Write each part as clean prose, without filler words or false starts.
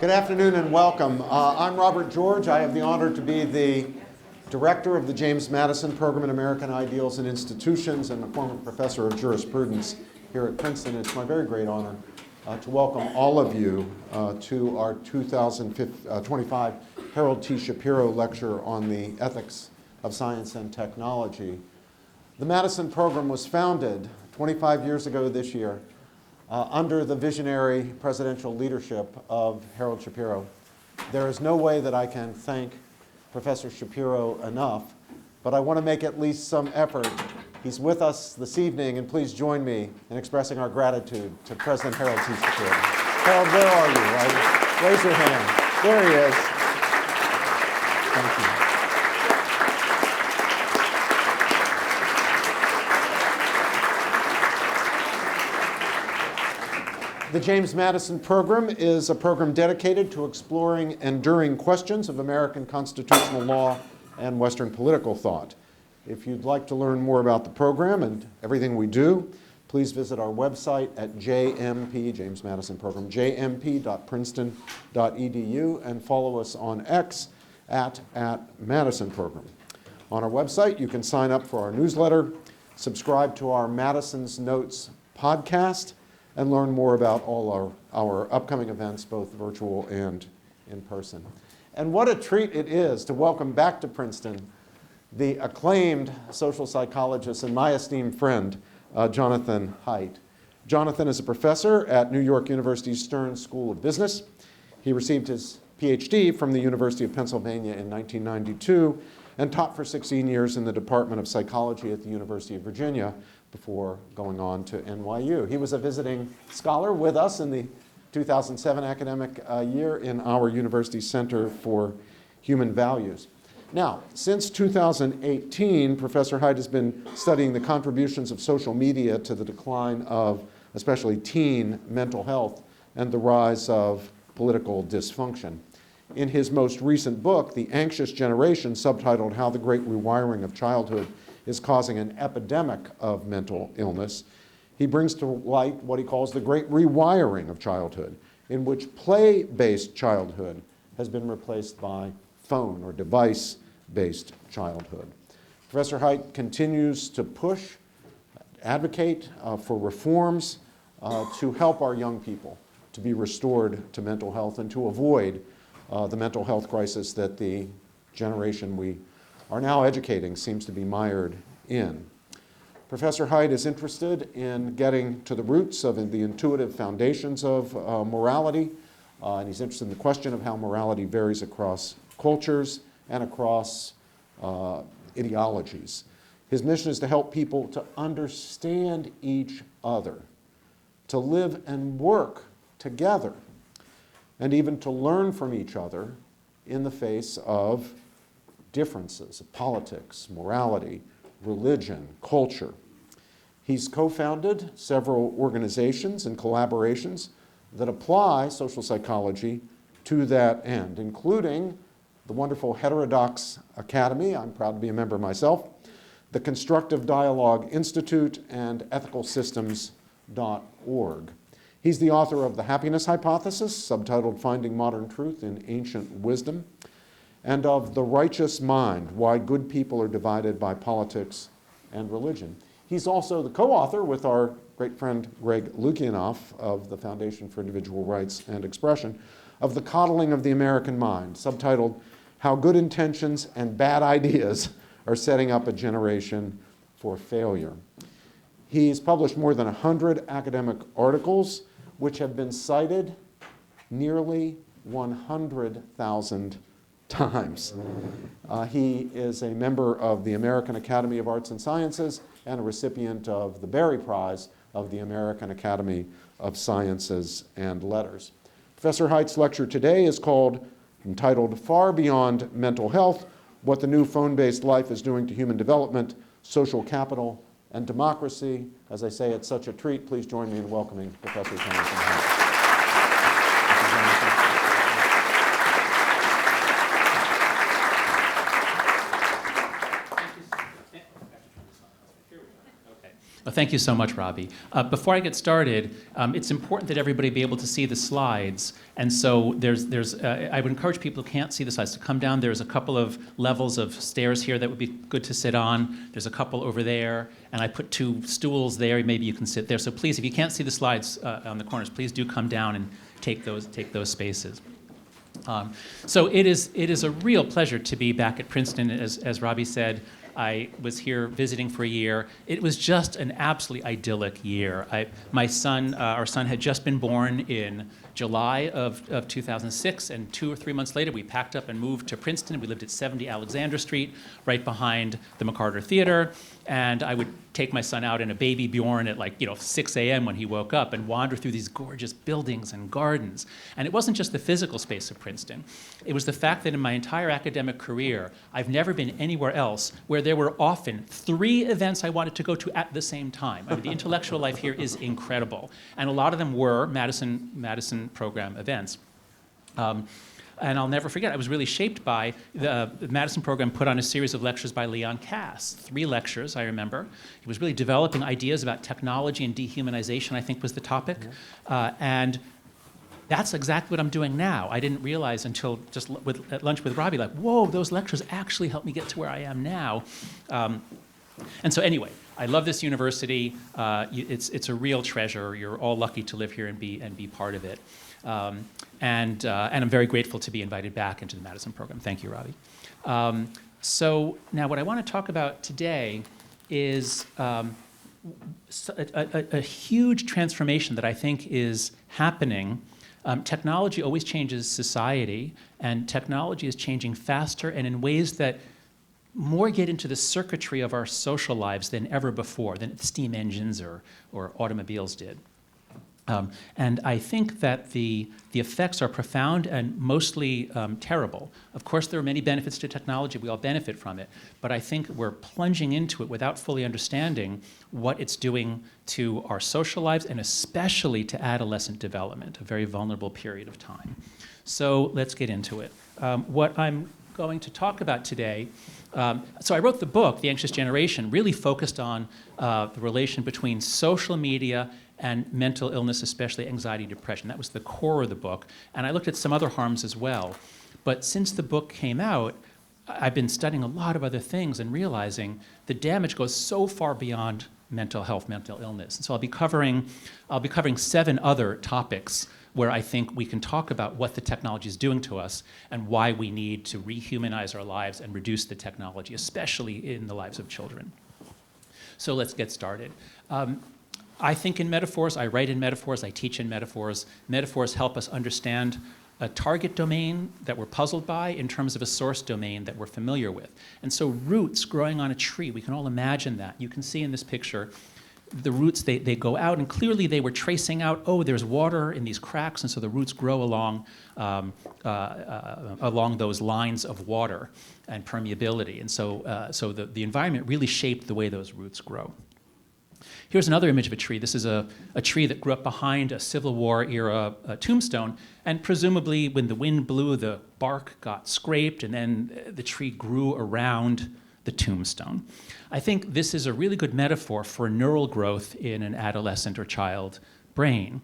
Good afternoon and welcome. I'm Robert George. I have the honor to be the director of the James Madison Program in American Ideals and Institutions and a former professor of jurisprudence here at Princeton. It's my very great honor to welcome all of you to our 2025 Harold T. Shapiro Lecture on the Ethics of Science and Technology. The Madison Program was founded 25 years ago this year under the visionary presidential leadership of Harold Shapiro. There is no way that I can thank Professor Shapiro enough, but I want to make at least some effort. He's with us this evening, and please join me in expressing our gratitude to President Harold T. Shapiro. Harold, where are you? Raise your hand. There he is. Thank you. The James Madison Program is a program dedicated to exploring enduring questions of American constitutional law and Western political thought. If you'd like to learn more about the program and everything we do, please visit our website at JMP, James Madison Program, jmp.princeton.edu, and follow us on X at Madison Program. On our website, you can sign up for our newsletter, subscribe to our Madison's Notes podcast, and learn more about all our upcoming events, both virtual and in person. And what a treat it is to welcome back to Princeton the acclaimed social psychologist and my esteemed friend, Jonathan Haidt. Jonathan is a professor at New York University's Stern School of Business. He received his Ph.D. from the University of Pennsylvania in 1992 and taught for 16 years in the Department of Psychology at the University of Virginia, before going on to NYU. He was a visiting scholar with us in the 2007 academic year in our University Center for Human Values. Now, since 2018, Professor Haidt has been studying the contributions of social media to the decline of especially teen mental health and the rise of political dysfunction. In his most recent book, The Anxious Generation, subtitled How the Great Rewiring of Childhood is Causing an Epidemic of Mental Illness, he brings to light what he calls the great rewiring of childhood, in which play-based childhood has been replaced by phone or device-based childhood. Professor Haidt continues to push, advocate for reforms to help our young people to be restored to mental health and to avoid the mental health crisis that the generation we are now educating seems to be mired in. Professor Haidt is interested in getting to the roots of the intuitive foundations of morality, and he's interested in the question of how morality varies across cultures and across ideologies. His mission is to help people to understand each other, to live and work together, and even to learn from each other in the face of differences of politics, morality, religion, culture. He's co-founded several organizations and collaborations that apply social psychology to that end, including the wonderful Heterodox Academy, I'm proud to be a member myself, the Constructive Dialogue Institute, and ethicalsystems.org. He's the author of The Happiness Hypothesis, subtitled Finding Modern Truth in Ancient Wisdom, and of The Righteous Mind, Why Good People Are Divided by Politics and Religion. He's also the co-author with our great friend Greg Lukianoff of the Foundation for Individual Rights and Expression of The Coddling of the American Mind, subtitled How Good Intentions and Bad Ideas Are Setting Up a Generation for Failure. He's published more than 100 academic articles, which have been cited nearly 100,000 times. He is a member of the American Academy of Arts and Sciences and a recipient of the Berry Prize of the American Academy of Sciences and Letters. Professor Haidt's lecture today is entitled Far Beyond Mental Health, What the New Phone-Based Life is Doing to Human Development, Social Capital, and Democracy. As I say, it's such a treat. Please join me in welcoming Professor Jonathan Haidt. Thank you so much, Robbie. Before I get started, it's important that everybody be able to see the slides. And so I would encourage people who can't see the slides to come down. There's a couple of levels of stairs here that would be good to sit on. There's a couple over there. And I put 2 stools there. Maybe you can sit there. So please, if you can't see the slides on the corners, please do come down and take those spaces. So it is a real pleasure to be back at Princeton. As Robbie said, I was here visiting for a year. It was just an absolutely idyllic year. Our son had just been born in July of 2006, and 2 or 3 months later, we packed up and moved to Princeton. We lived at 70 Alexander Street, right behind the McCarter Theater, and I would take my son out in a baby Bjorn at 6 a.m. when he woke up and wander through these gorgeous buildings and gardens. And it wasn't just the physical space of Princeton. It was the fact that in my entire academic career, I've never been anywhere else where there were often 3 events I wanted to go to at the same time. I mean, the intellectual life here is incredible. And a lot of them were Madison program events. And I'll never forget, I was really shaped by the Madison program put on a series of lectures by Leon Kass, 3 lectures, I remember. He was really developing ideas about technology and dehumanization, I think was the topic. And that's exactly what I'm doing now. I didn't realize until just at lunch with Robbie, whoa, those lectures actually helped me get to where I am now. And so anyway, I love this university. It's a real treasure. You're all lucky to live here and be part of it. And I'm very grateful to be invited back into the Madison program. Thank you, Robbie. So now what I want to talk about today is a huge transformation that I think is happening. Technology always changes society, and technology is changing faster and in ways that more get into the circuitry of our social lives than ever before, than steam engines or automobiles did. And I think that the effects are profound and mostly terrible. Of course, there are many benefits to technology. We all benefit from it. But I think we're plunging into it without fully understanding what it's doing to our social lives and especially to adolescent development, a very vulnerable period of time. So let's get into it. What I'm going to talk about today, so I wrote the book, The Anxious Generation, really focused on the relation between social media and mental illness, especially anxiety, depression. That was the core of the book. And I looked at some other harms as well. But since the book came out, I've been studying a lot of other things and realizing the damage goes so far beyond mental health, mental illness. And so I'll be covering 7 other topics where I think we can talk about what the technology is doing to us and why we need to rehumanize our lives and reduce the technology, especially in the lives of children. So let's get started. I think in metaphors, I write in metaphors, I teach in metaphors. Metaphors help us understand a target domain that we're puzzled by in terms of a source domain that we're familiar with. And so roots growing on a tree, we can all imagine that. You can see in this picture, the roots, they go out, and clearly they were tracing out, oh, there's water in these cracks, and so the roots grow along those lines of water and permeability. And so the environment really shaped the way those roots grow. Here's another image of a tree. This is a tree that grew up behind a Civil War era tombstone, and presumably when the wind blew, the bark got scraped, and then the tree grew around the tombstone. I think this is a really good metaphor for neural growth in an adolescent or child brain.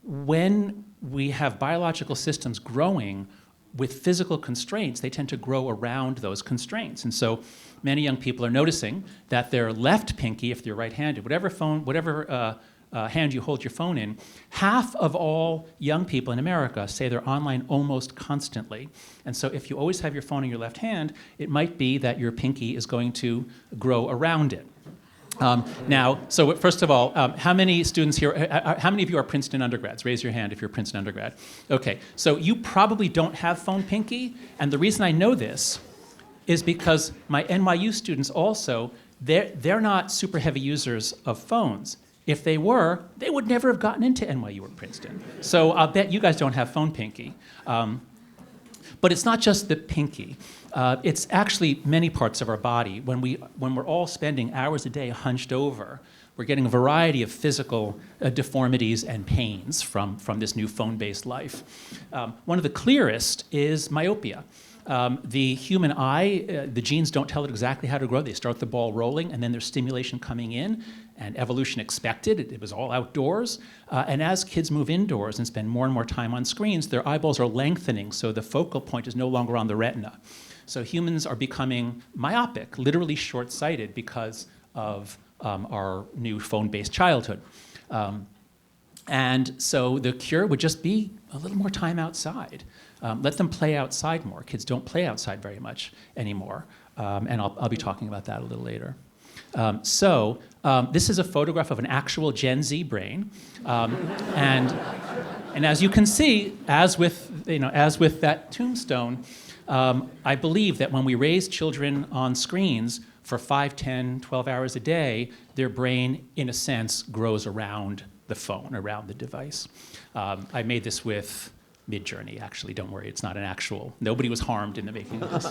When we have biological systems growing with physical constraints, they tend to grow around those constraints. And so many young people are noticing that their left pinky, if they're right-handed, whatever hand you hold your phone in, half of all young people in America say they're online almost constantly. And so if you always have your phone in your left hand, it might be that your pinky is going to grow around it. Now, so first of all, how many students here, how many of you are Princeton undergrads? Raise your hand if you're a Princeton undergrad. Okay, so you probably don't have phone pinky, and the reason I know this is because my NYU students also, they're not super heavy users of phones. If they were, they would never have gotten into NYU or Princeton. So I'll bet you guys don't have phone pinky. But it's not just the pinky. It's actually many parts of our body. When we're all spending hours a day hunched over, we're getting a variety of physical deformities and pains from this new phone-based life. One of the clearest is myopia. The human eye, the genes don't tell it exactly how to grow. They start the ball rolling, and then there's stimulation coming in, and evolution expected. It was all outdoors. And as kids move indoors and spend more and more time on screens, their eyeballs are lengthening, so the focal point is no longer on the retina. So humans are becoming myopic, literally short-sighted, because of our new phone-based childhood. And so the cure would just be a little more time outside. Let them play outside more. Kids don't play outside very much anymore. And I'll be talking about that a little later. This is a photograph of an actual Gen Z brain. And as you can see, as with that tombstone, I believe that when we raise children on screens for 5, 10, 12 hours a day, their brain, in a sense, grows around the phone, around the device. I made this with Midjourney, actually. Don't worry, it's not an actual. Nobody was harmed in the making of this.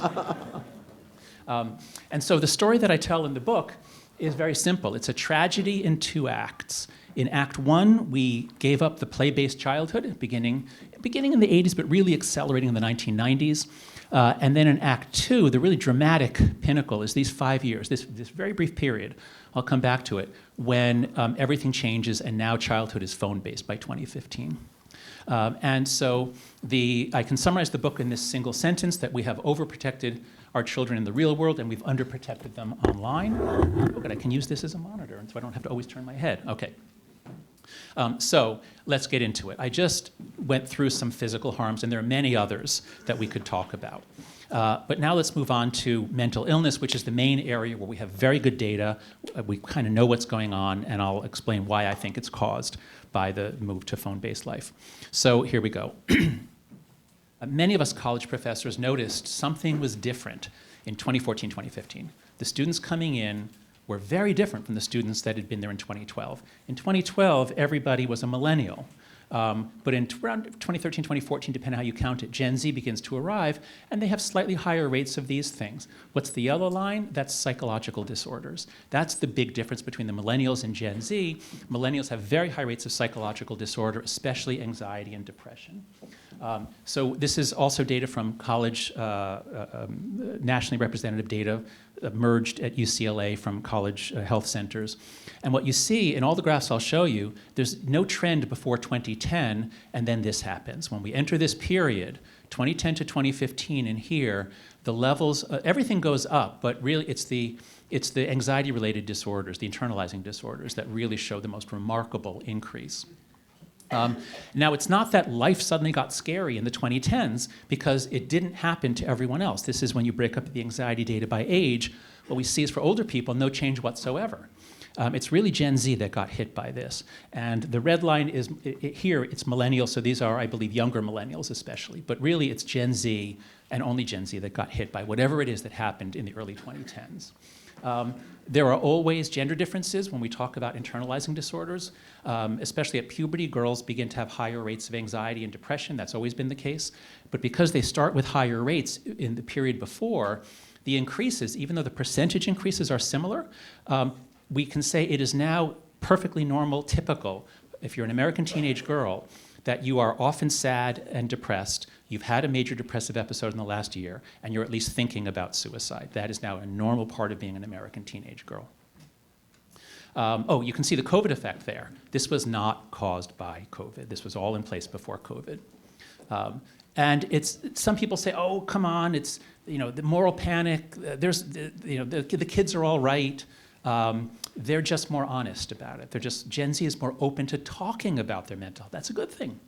And so the story that I tell in the book is very simple. It's a tragedy in 2 acts. In Act 1, we gave up the play-based childhood, beginning in the 80s, but really accelerating in the 1990s. And then in Act 2, the really dramatic pinnacle is these 5 years, this very brief period, I'll come back to it, when everything changes and now childhood is phone-based by 2015. And so I can summarize the book in this single sentence, that we have overprotected our children in the real world and we've underprotected them online. Oh, good, I can use this as a monitor, and so I don't have to always turn my head. Okay. So let's get into it. I just went through some physical harms, and there are many others that we could talk about. But now let's move on to mental illness, which is the main area where we have very good data. We kind of know what's going on, and I'll explain why I think it's caused by the move to phone-based life. So here we go. Many of us college professors noticed something was different in 2014, 2015. The students coming in were very different from the students that had been there in 2012. In 2012, everybody was a millennial. But in around 2013, 2014, depending on how you count it, Gen Z begins to arrive, and they have slightly higher rates of these things. What's the yellow line? That's psychological disorders. That's the big difference between the millennials and Gen Z. Millennials have very high rates of psychological disorder, especially anxiety and depression. So this is also data from college, nationally representative data merged at UCLA from college health centers. And what you see in all the graphs I'll show you, there's no trend before 2010, and then this happens. When we enter this period, 2010 to 2015 in here, the levels, everything goes up, but really it's the anxiety-related disorders, the internalizing disorders, that really show the most remarkable increase. Now, it's not that life suddenly got scary in the 2010s, because it didn't happen to everyone else. This is when you break up the anxiety data by age. What we see is for older people, no change whatsoever. It's really Gen Z that got hit by this. And the red line is, here it's millennials, so these are, I believe, younger millennials especially. But really it's Gen Z, and only Gen Z, that got hit by whatever it is that happened in the early 2010s. There are always gender differences when we talk about internalizing disorders. Especially at puberty, girls begin to have higher rates of anxiety and depression. That's always been the case. But because they start with higher rates in the period before, the increases, even though the percentage increases are similar, we can say it is now perfectly normal, typical, if you're an American teenage girl, that you are often sad and depressed, you've had a major depressive episode in the last year, and you're at least thinking about suicide. That is now a normal part of being an American teenage girl. You can see the COVID effect there. This was not caused by COVID. This was all in place before COVID. And some people say, oh, come on, it's the moral panic. The kids are all right. They're just more honest about it. Gen Z is more open to talking about their mental health. That's a good thing.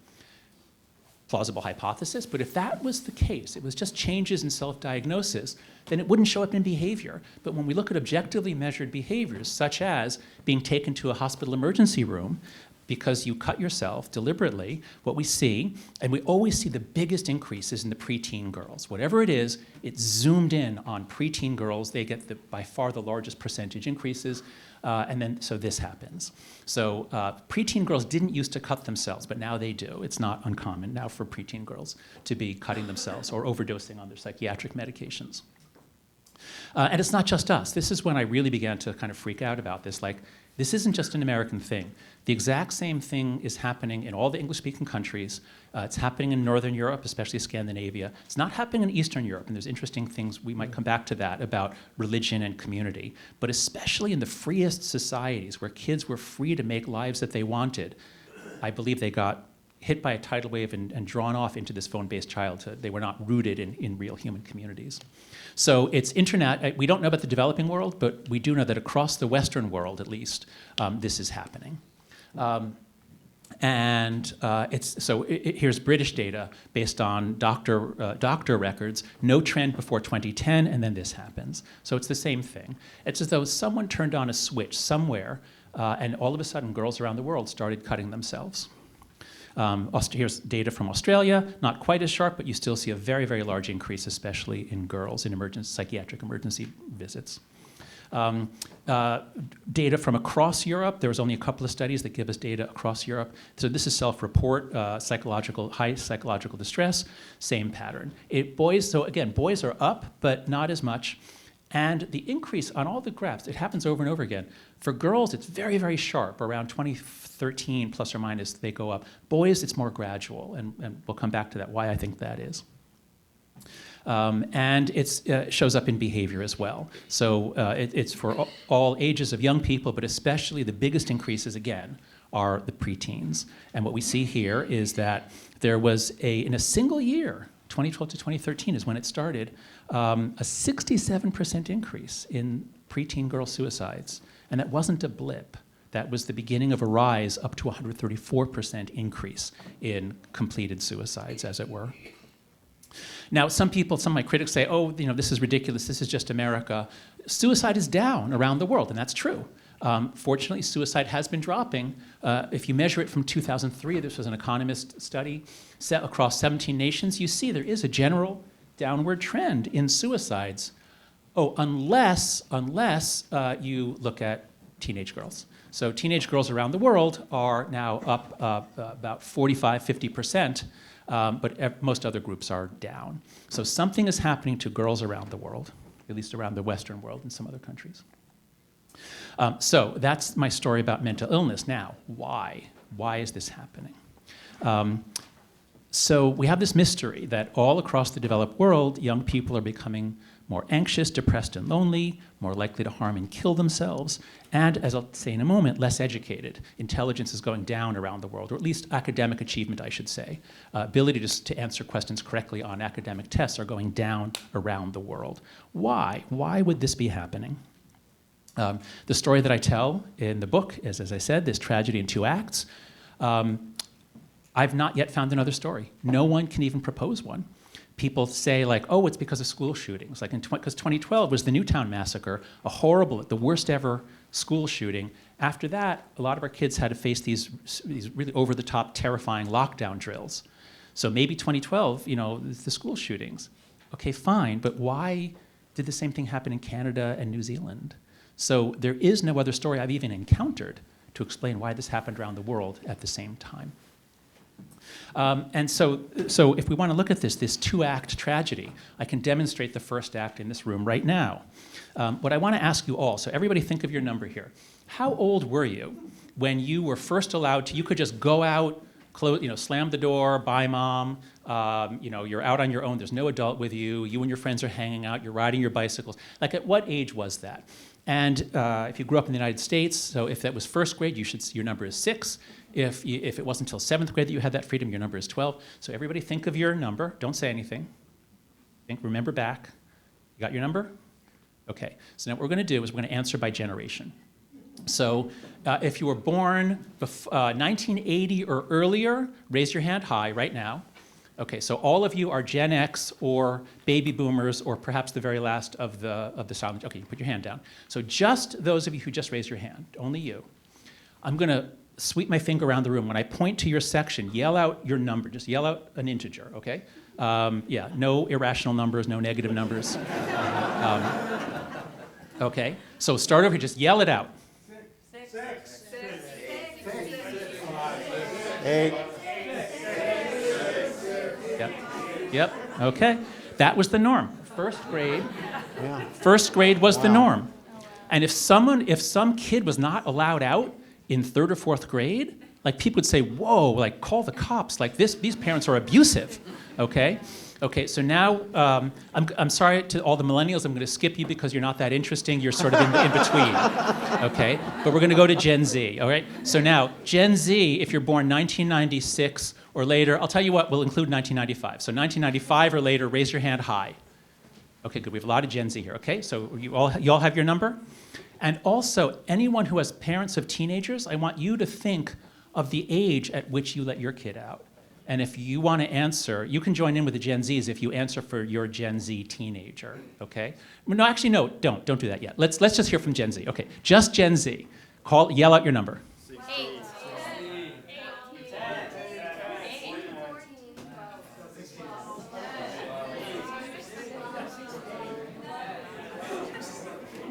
Plausible hypothesis, but if that was the case, it was just changes in self-diagnosis, then it wouldn't show up in behavior. But when we look at objectively measured behaviors, such as being taken to a hospital emergency room because you cut yourself deliberately, what we see, and we always see the biggest increases in the preteen girls. Whatever it is, it's zoomed in on preteen girls. They get by far the largest percentage increases, so this happens. So preteen girls didn't used to cut themselves, but now they do. It's not uncommon now for preteen girls to be cutting themselves or overdosing on their psychiatric medications. And it's not just us. This is when I really began to kind of freak out about this. Like, This isn't just an American thing. The exact same thing is happening in all the English-speaking countries. It's happening in Northern Europe, especially Scandinavia. It's not happening in Eastern Europe, and there's interesting things, we might come back to that, about religion and community. But especially in the freest societies, where kids were free to make lives that they wanted, I believe they got hit by a tidal wave and drawn off into this phone-based childhood. They were not rooted in real human communities. So it's internet. We don't know about the developing world, but we do know that across the Western world, at least, this is happening. Here's British data based on doctor records, no trend before 2010, and then this happens. So it's the same thing. It's as though someone turned on a switch somewhere, and all of a sudden girls around the world started cutting themselves. Here's data from Australia, not quite as sharp, but you still see a very, very large increase, especially in girls in psychiatric emergency visits. Data from across Europe. There was only a couple of studies that give us data across Europe. So this is self-report, high psychological distress, same pattern. Boys are up, but not as much. And the increase on all the graphs, it happens over and over again. For girls, it's very, very sharp. Around 2013, plus or minus, they go up. Boys, it's more gradual, and we'll come back to that, why I think that is. And it shows up in behavior as well. So it's for all ages of young people, but especially the biggest increases, again, are the preteens. And what we see here is that there was in a single year, 2012 to 2013 is when it started, a 67% increase in preteen girl suicides. And that wasn't a blip. That was the beginning of a rise up to 134% increase in completed suicides, as it were. Now, some of my critics say, oh, this is ridiculous, this is just America. Suicide is down around the world, and that's true. Fortunately, suicide has been dropping. If you measure it from 2003, this was an economist study, set across 17 nations, you see there is a general downward trend in suicides. Oh, unless you look at teenage girls. So teenage girls around the world are now up about 45–50%, but most other groups are down. So something is happening to girls around the world, at least around the Western world and some other countries. So that's my story about mental illness. Now, why? Why is this happening? So we have this mystery that all across the developed world, young people are becoming more anxious, depressed, and lonely, more likely to harm and kill themselves, and, as I'll say in a moment, less educated. Intelligence is going down around the world, or at least academic achievement, I should say. Ability to answer questions correctly on academic tests are going down around the world. Why? Why would this be happening? The story that I tell in the book is, as I said, this tragedy in 2 acts. I've not yet found another story. No one can even propose one. People say, like, oh, it's because of school shootings. Like, because 2012 was the Newtown massacre, the worst ever school shooting. After that, a lot of our kids had to face these really over-the-top, terrifying lockdown drills. So maybe 2012, the school shootings. Okay, fine, but why did the same thing happen in Canada and New Zealand? So there is no other story I've even encountered to explain why this happened around the world at the same time. And so if we want to look at this 2-act tragedy, I can demonstrate the first act in this room right now. What I want to ask you all, so everybody think of your number here. How old were you when you were first allowed to, you could just go out, slam the door, bye mom, you're out on your own, there's no adult with you, you and your friends are hanging out, you're riding your bicycles. Like, at what age was that? And if you grew up in the United States, so if that was first grade, your number is 6. If it wasn't until 7th grade that you had that freedom, your number is 12. So everybody think of your number. Don't say anything. Remember back. You got your number? Okay. So now what we're going to do is we're going to answer by generation. So if you were born 1980 or earlier, raise your hand high right now. Okay, so all of you are Gen X or baby boomers or perhaps the very last of the silent. Okay, you put your hand down. So just those of you who just raised your hand, only you. I'm going to sweep my finger around the room. When I point to your section, yell out your number. Just yell out an integer, okay? No irrational numbers, no negative numbers. Okay, so start over here. Just yell it out. 6. 8. Yep, okay. That was the norm. First grade. Yeah. First grade was the norm. And if some kid was not allowed out in 3rd or 4th grade, like people would say, whoa, like call the cops, like these parents are abusive, okay? Okay, so now, I'm sorry to all the millennials, I'm gonna skip you because you're not that interesting, you're sort of in between, okay? But we're gonna go to Gen Z, all right? So now, Gen Z, if you're born 1996 or later, I'll tell you what, we'll include 1995. So 1995 or later, raise your hand high. Okay, good, we have a lot of Gen Z here, okay? So you all have your number? And also, anyone who has parents of teenagers, I want you to think of the age at which you let your kid out. And if you want to answer, you can join in with the Gen Zs if you answer for your Gen Z teenager, okay? No, actually, no, don't do that yet. Let's just hear from Gen Z. Okay, just Gen Z. Yell out your number. 8.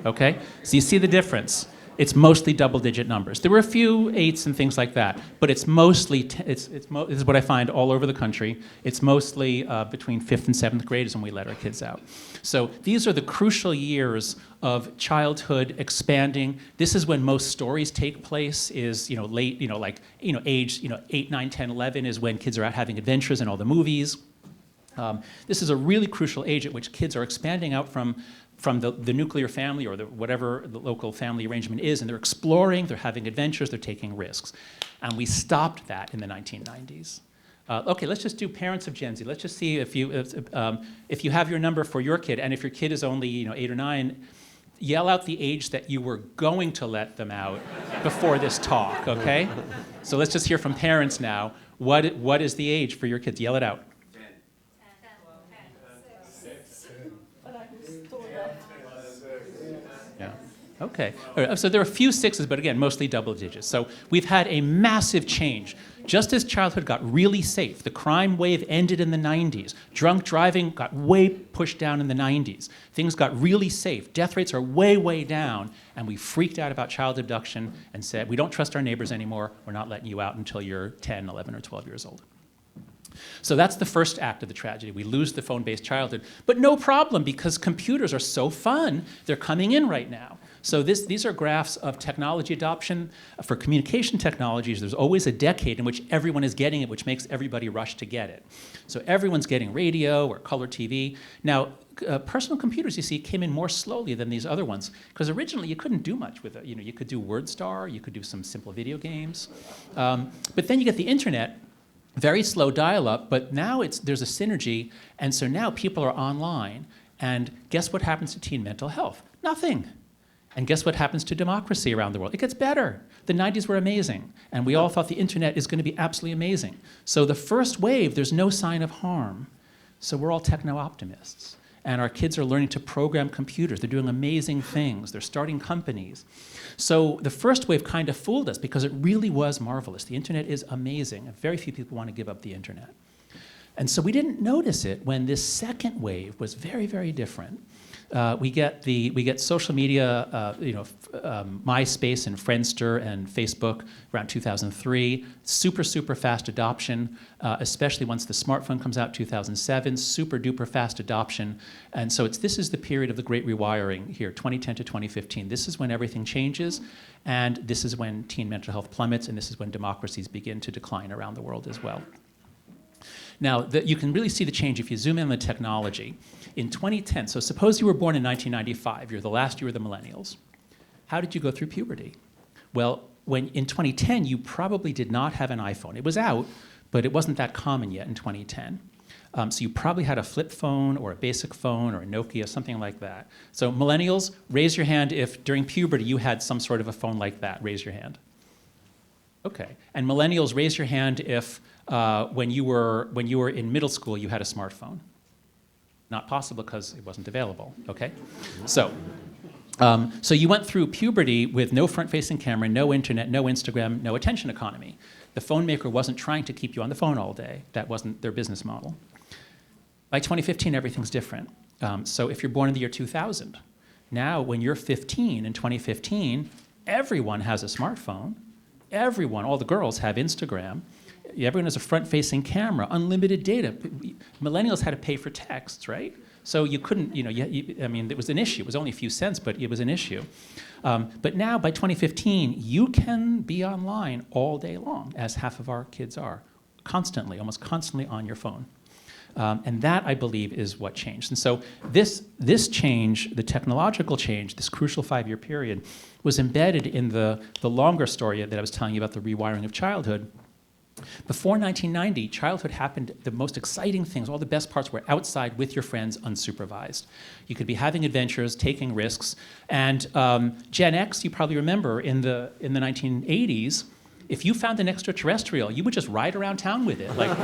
Okay, so you see the difference. It's mostly double-digit numbers. There were a few 8s and things like that, but it's mostly, this is what I find all over the country, it's mostly between 5th and 7th grade is when we let our kids out. So these are the crucial years of childhood expanding. This is when most stories take place, is late, age 8, 9, 10, 11 is when kids are out having adventures in all the movies. This is a really crucial age at which kids are expanding out from the nuclear family or whatever the local family arrangement is, and they're exploring, they're having adventures, they're taking risks. And we stopped that in the 1990s. Okay, let's just do parents of Gen Z. Let's just see if you have your number for your kid, and if your kid is only 8 or 9, yell out the age that you were going to let them out before this talk, okay? So let's just hear from parents now. What is the age for your kids? Yell it out. Okay, all right. So there are a few 6s, but again, mostly double digits. So we've had a massive change. Just as childhood got really safe, the crime wave ended in the 90s. Drunk driving got way pushed down in the 90s. Things got really safe. Death rates are way, way down. And we freaked out about child abduction and said, we don't trust our neighbors anymore. We're not letting you out until you're 10, 11, or 12 years old. So that's the first act of the tragedy. We lose the phone-based childhood. But no problem, because computers are so fun. They're coming in right now. So these are graphs of technology adoption. For communication technologies, there's always a decade in which everyone is getting it, which makes everybody rush to get it. So everyone's getting radio or color TV. Now, personal computers, you see, came in more slowly than these other ones, because originally you couldn't do much with it. You could do WordStar, you could do some simple video games. But then you get the internet, very slow dial-up, but now there's a synergy, and so now people are online, and guess what happens to teen mental health? Nothing. And guess what happens to democracy around the world? It gets better. The 90s were amazing, and we all thought the internet is going to be absolutely amazing. So the first wave, there's no sign of harm. So we're all techno-optimists. And our kids are learning to program computers. They're doing amazing things. They're starting companies. So the first wave kind of fooled us because it really was marvelous. The internet is amazing, and very few people want to give up the internet. And so we didn't notice it when this second wave was very, very different. We get social media, MySpace and Friendster and Facebook around 2003. Super, super fast adoption, especially once the smartphone comes out, 2007. Super duper fast adoption. And so this is the period of the great rewiring here, 2010 to 2015. This is when everything changes, and this is when teen mental health plummets, and this is when democracies begin to decline around the world as well. Now, you can really see the change if you zoom in on the technology. In 2010, so suppose you were born in 1995, you're the last year of the millennials. How did you go through puberty? Well, in 2010, you probably did not have an iPhone. It was out, but it wasn't that common yet in 2010. So you probably had a flip phone or a basic phone or a Nokia, something like that. So millennials, raise your hand if during puberty you had some sort of a phone like that. Raise your hand. Okay. And millennials, raise your hand if when you were in middle school you had a smartphone. Not possible because it wasn't available, okay? So you went through puberty with no front-facing camera, no internet, no Instagram, no attention economy. The phone maker wasn't trying to keep you on the phone all day. That wasn't their business model. By 2015, everything's different. So if you're born in the year 2000, now when you're 15 in 2015, everyone has a smartphone. Everyone, all the girls have Instagram. Everyone has a front-facing camera, unlimited data. Millennials had to pay for texts, right? So you couldn't, I mean, it was an issue. It was only a few cents, but it was an issue. But now, by 2015, you can be online all day long, as half of our kids are, constantly, almost constantly on your phone. And that, I believe, is what changed. And so this change, the technological change, this crucial 5-year period, was embedded in the longer story that I was telling you about the rewiring of childhood. Before 1990, childhood happened, the most exciting things, all the best parts were outside with your friends, unsupervised. You could be having adventures, taking risks. And Gen X, you probably remember, in the 1980s, if you found an extraterrestrial, you would just ride around town with it. Like,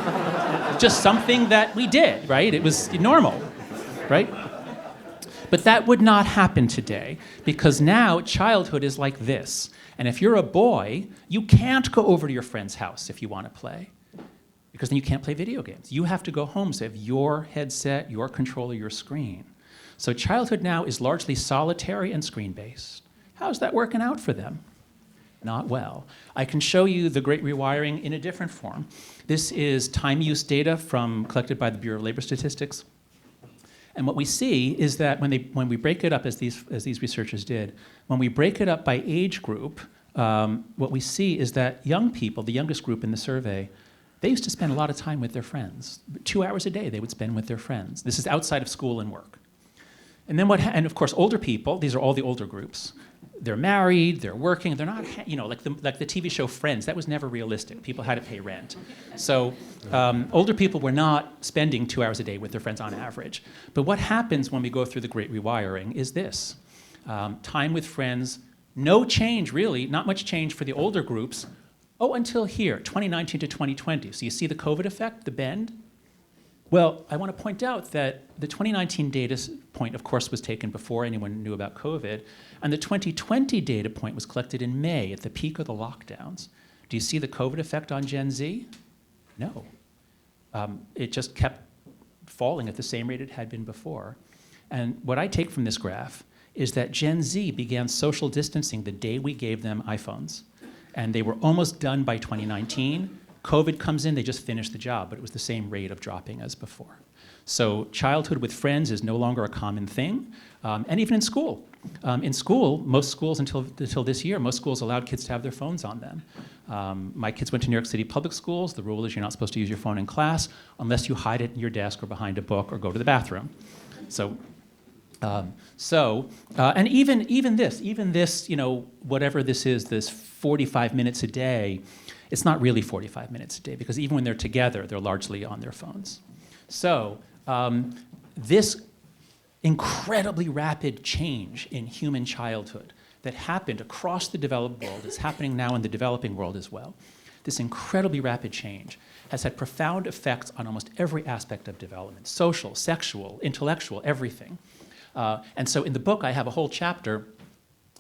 just something that we did, right? It was normal, right? But that would not happen today, because now childhood is like this. And if you're a boy, you can't go over to your friend's house if you want to play, because then you can't play video games. You have to go home, so you have your headset, your controller, your screen. So childhood now is largely solitary and screen-based. How's that working out for them? Not well. I can show you the Great Rewiring in a different form. This is time use data collected by the Bureau of Labor Statistics. And what we see is that when we break it up, as these researchers did, when we break it up by age group, what we see is that young people, the youngest group in the survey, they used to spend a lot of time with their friends. 2 hours a day they would spend with their friends. This is outside of school and work. And then and of course, older people, these are all the older groups. They're married, they're working, they're not, like the TV show Friends, that was never realistic. People had to pay rent. So older people were not spending 2 hours a day with their friends on average. But what happens when we go through the Great Rewiring is this. Time with friends, no change really, not much change for the older groups. Oh, until here, 2019 to 2020. So you see the COVID effect, the bend? Well, I want to point out that the 2019 data point, of course, was taken before anyone knew about COVID, and the 2020 data point was collected in May at the peak of the lockdowns. Do you see the COVID effect on Gen Z? No. It just kept falling at the same rate it had been before. And what I take from this graph is that Gen Z began social distancing the day we gave them iPhones, and they were almost done by 2019. COVID comes in, they just finish the job, but it was the same rate of dropping as before. So childhood with friends is no longer a common thing, and even in school. In school, most schools until this year, most schools allowed kids to have their phones on them. My kids went to New York City public schools. The rule is you're not supposed to use your phone in class unless you hide it in your desk or behind a book or go to the bathroom. And even this, whatever this is, this 45 minutes a day, it's not really 45 minutes a day, because even when they're together, they're largely on their phones. So this incredibly rapid change in human childhood that happened across the developed world is happening now in the developing world as well. This incredibly rapid change has had profound effects on almost every aspect of development: social, sexual, intellectual, everything. And so in the book, I have a whole chapter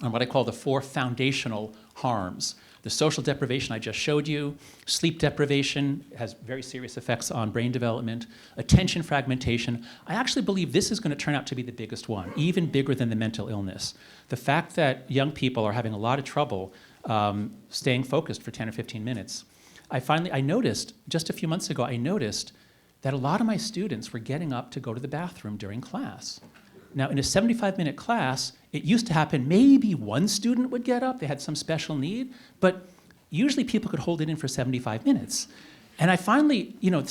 on what I call the 4 foundational harms. The social deprivation I just showed you, sleep deprivation has very serious effects on brain development, attention fragmentation. I actually believe this is going to turn out to be the biggest one, even bigger than the mental illness. The fact that young people are having a lot of trouble staying focused for 10 or 15 minutes. I noticed, just a few months ago, that a lot of my students were getting up to go to the bathroom during class. Now, in a 75-minute class, it used to happen maybe one student would get up, they had some special need, but usually people could hold it in for 75 minutes. And I finally, I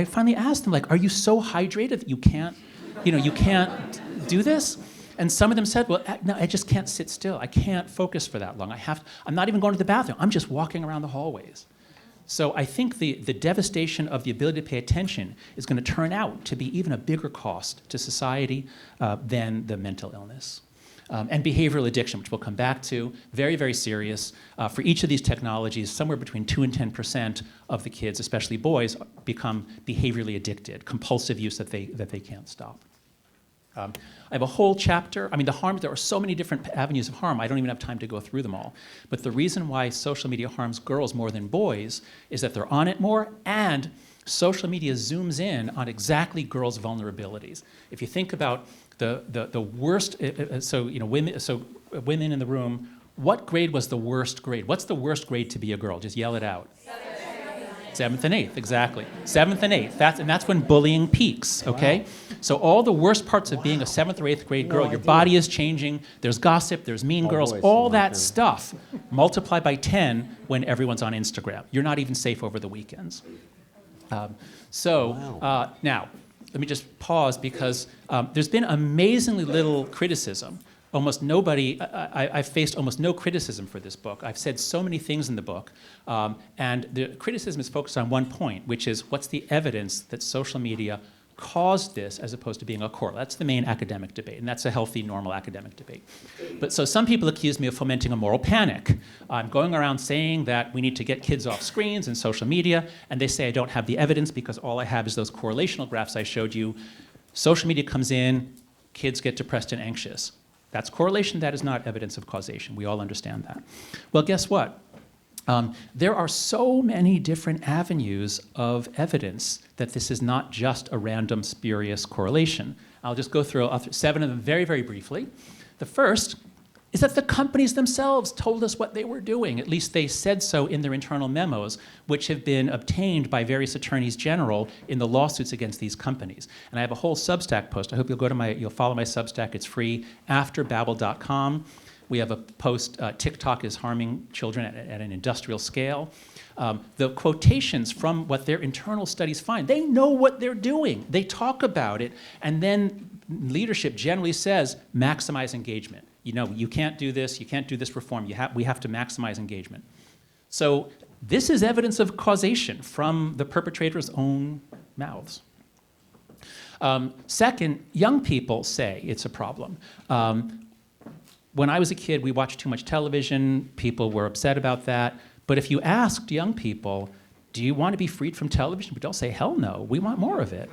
finally asked them, like, are you so hydrated that you can't do this? And some of them said, well, no, I just can't sit still. I can't focus for that long. I'm not even going to the bathroom. I'm just walking around the hallways. So I think the devastation of the ability to pay attention is going to turn out to be even a bigger cost to society than the mental illness. And behavioral addiction, which we'll come back to, very, very serious. For each of these technologies, somewhere between 2 and 10% of the kids, especially boys, become behaviorally addicted, compulsive use that they can't stop. I have a whole chapter. I mean, the harms, there are so many different avenues of harm, I don't even have time to go through them all. But the reason why social media harms girls more than boys is that they're on it more, and social media zooms in on exactly girls' vulnerabilities. If you think about the worst, women in the room, what grade was the worst grade? What's the worst grade to be a girl? Just yell it out. 7th and 8th, exactly. 7th and 8th, that's when bullying peaks, okay? Wow. So all the worst parts of being a 7th or 8th grade girl, No your idea. body is changing, there's gossip, there's mean girls, boys, all my that turn. stuff multiply by 10 when everyone's on Instagram. You're not even safe over the weekends. Now, let me just pause because there's been amazingly little criticism. Almost nobody, I've faced almost no criticism for this book. I've said so many things in the book, and the criticism is focused on one point, which is what's the evidence that social media caused this as opposed to being a correlate. That's the main academic debate, and that's a healthy, normal academic debate. But so some people accuse me of fomenting a moral panic. I'm going around saying that we need to get kids off screens and social media, and they say I don't have the evidence because all I have is those correlational graphs I showed you. Social media comes in, kids get depressed and anxious. That's correlation, that is not evidence of causation. We all understand that. Well, guess what? There are so many different avenues of evidence that this is not just a random, spurious correlation. I'll just go through 7 of them very, very briefly. The first is that the companies themselves told us what they were doing. At least they said so in their internal memos, which have been obtained by various attorneys general in the lawsuits against these companies. And I have a whole Substack post. I hope you'll follow my Substack. It's free, afterbabble.com. We have a post, TikTok is harming children at an industrial scale. The quotations from what their internal studies find, they know what they're doing. They talk about it, and then leadership generally says, maximize engagement. You can't do this reform. We have to maximize engagement. So this is evidence of causation from the perpetrator's own mouths. Second, young people say it's a problem. When I was a kid, we watched too much television. People were upset about that. But if you asked young people, do you want to be freed from television? They'll say, hell no, we want more of it.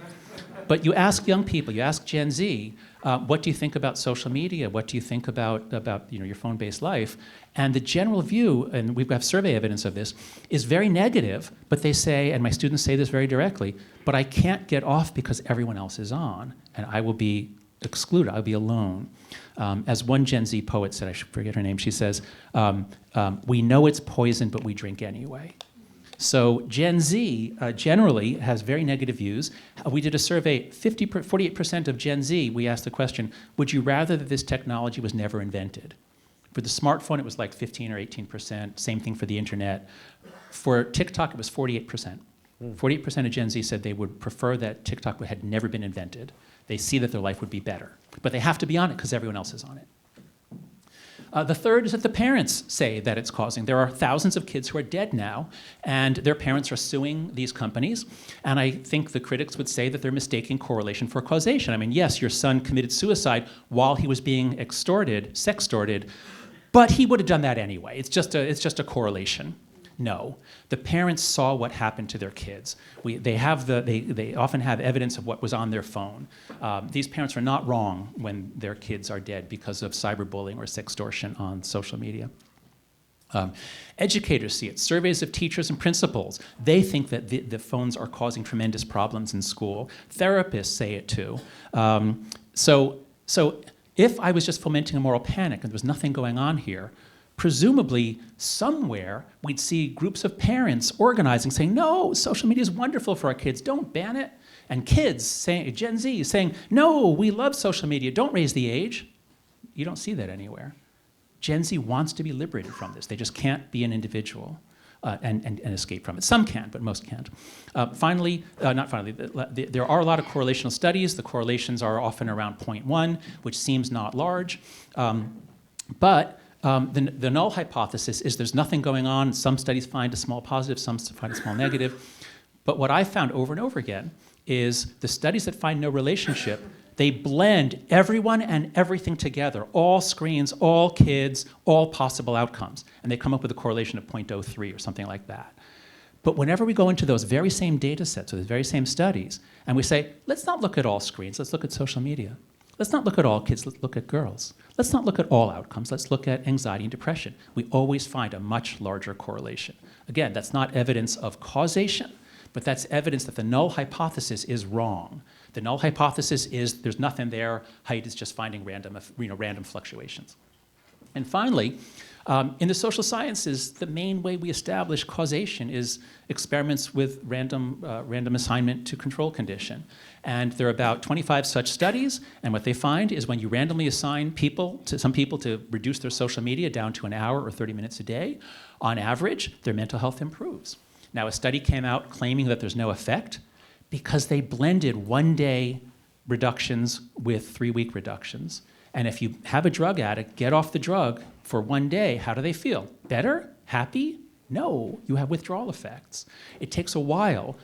But you ask young people, you ask Gen Z, what do you think about social media? What do you think about your phone-based life? And the general view, and we've got survey evidence of this, is very negative, but they say, and my students say this very directly, but I can't get off because everyone else is on, and I will be excluded, I'll be alone. As one Gen Z poet said, I should forget her name, she says, we know it's poison, but we drink anyway. So Gen Z generally has very negative views. We did a survey, 48% of Gen Z, we asked the question, would you rather that this technology was never invented? For the smartphone, it was like 15 or 18%, same thing for the internet. For TikTok, it was 48%. 48% of Gen Z said they would prefer that TikTok had never been invented. They see that their life would be better. But they have to be on it because everyone else is on it. The third is that the parents say that it's causing. There are thousands of kids who are dead now, and their parents are suing these companies. And I think the critics would say that they're mistaking correlation for causation. I mean, yes, your son committed suicide while he was being sextorted, but he would have done that anyway. It's just a correlation. No, the parents saw what happened to their kids. They often have evidence of what was on their phone. These parents are not wrong when their kids are dead because of cyberbullying or sextortion on social media. Educators see it. Surveys of teachers and principals, they think that the phones are causing tremendous problems in school. Therapists say it too. So if I was just fomenting a moral panic and there was nothing going on here, presumably somewhere we'd see groups of parents organizing, saying, no, social media is wonderful for our kids, don't ban it. And kids, Gen Z, saying, no, we love social media, don't raise the age. You don't see that anywhere. Gen Z wants to be liberated from this. They just can't be an individual and escape from it. Some can, but most can't. There are a lot of correlational studies. The correlations are often around 0.1, which seems not large. But the null hypothesis is there's nothing going on. Some studies find a small positive, some find a small negative. But what I found over and over again is the studies that find no relationship, they blend everyone and everything together, all screens, all kids, all possible outcomes. And they come up with a correlation of 0.03 or something like that. But whenever we go into those very same data sets or those very same studies, and we say, let's not look at all screens, let's look at social media. Let's not look at all kids, let's look at girls. Let's not look at all outcomes, let's look at anxiety and depression. We always find a much larger correlation. Again, that's not evidence of causation, but that's evidence that the null hypothesis is wrong. The null hypothesis is there's nothing there, Haidt is just finding random fluctuations. And finally, in the social sciences, the main way we establish causation is experiments with random assignment to control condition. And there are about 25 such studies, and what they find is when you randomly assign some people to reduce their social media down to an hour or 30 minutes a day, on average, their mental health improves. Now, a study came out claiming that there's no effect because they blended one-day reductions with 3-week reductions. And if you have a drug addict get off the drug for one day, how do they feel? Better? Happy? No, you have withdrawal effects. It takes a while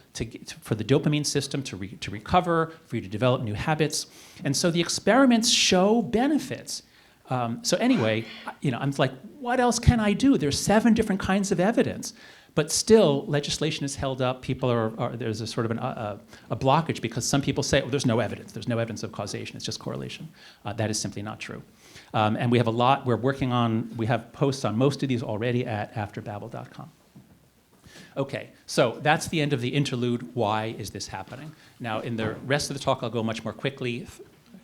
for the dopamine system to recover, for you to develop new habits. And so the experiments show benefits. So anyway, I'm like, what else can I do? There's 7 different kinds of evidence. But still, legislation is held up. There's a sort of a blockage because some people say, there's no evidence. There's no evidence of causation. It's just correlation. That is simply not true. And we have a lot we have posts on most of these already at afterbabble.com. Okay, so that's the end of the interlude. Why is this happening? Now, in the rest of the talk, I'll go much more quickly.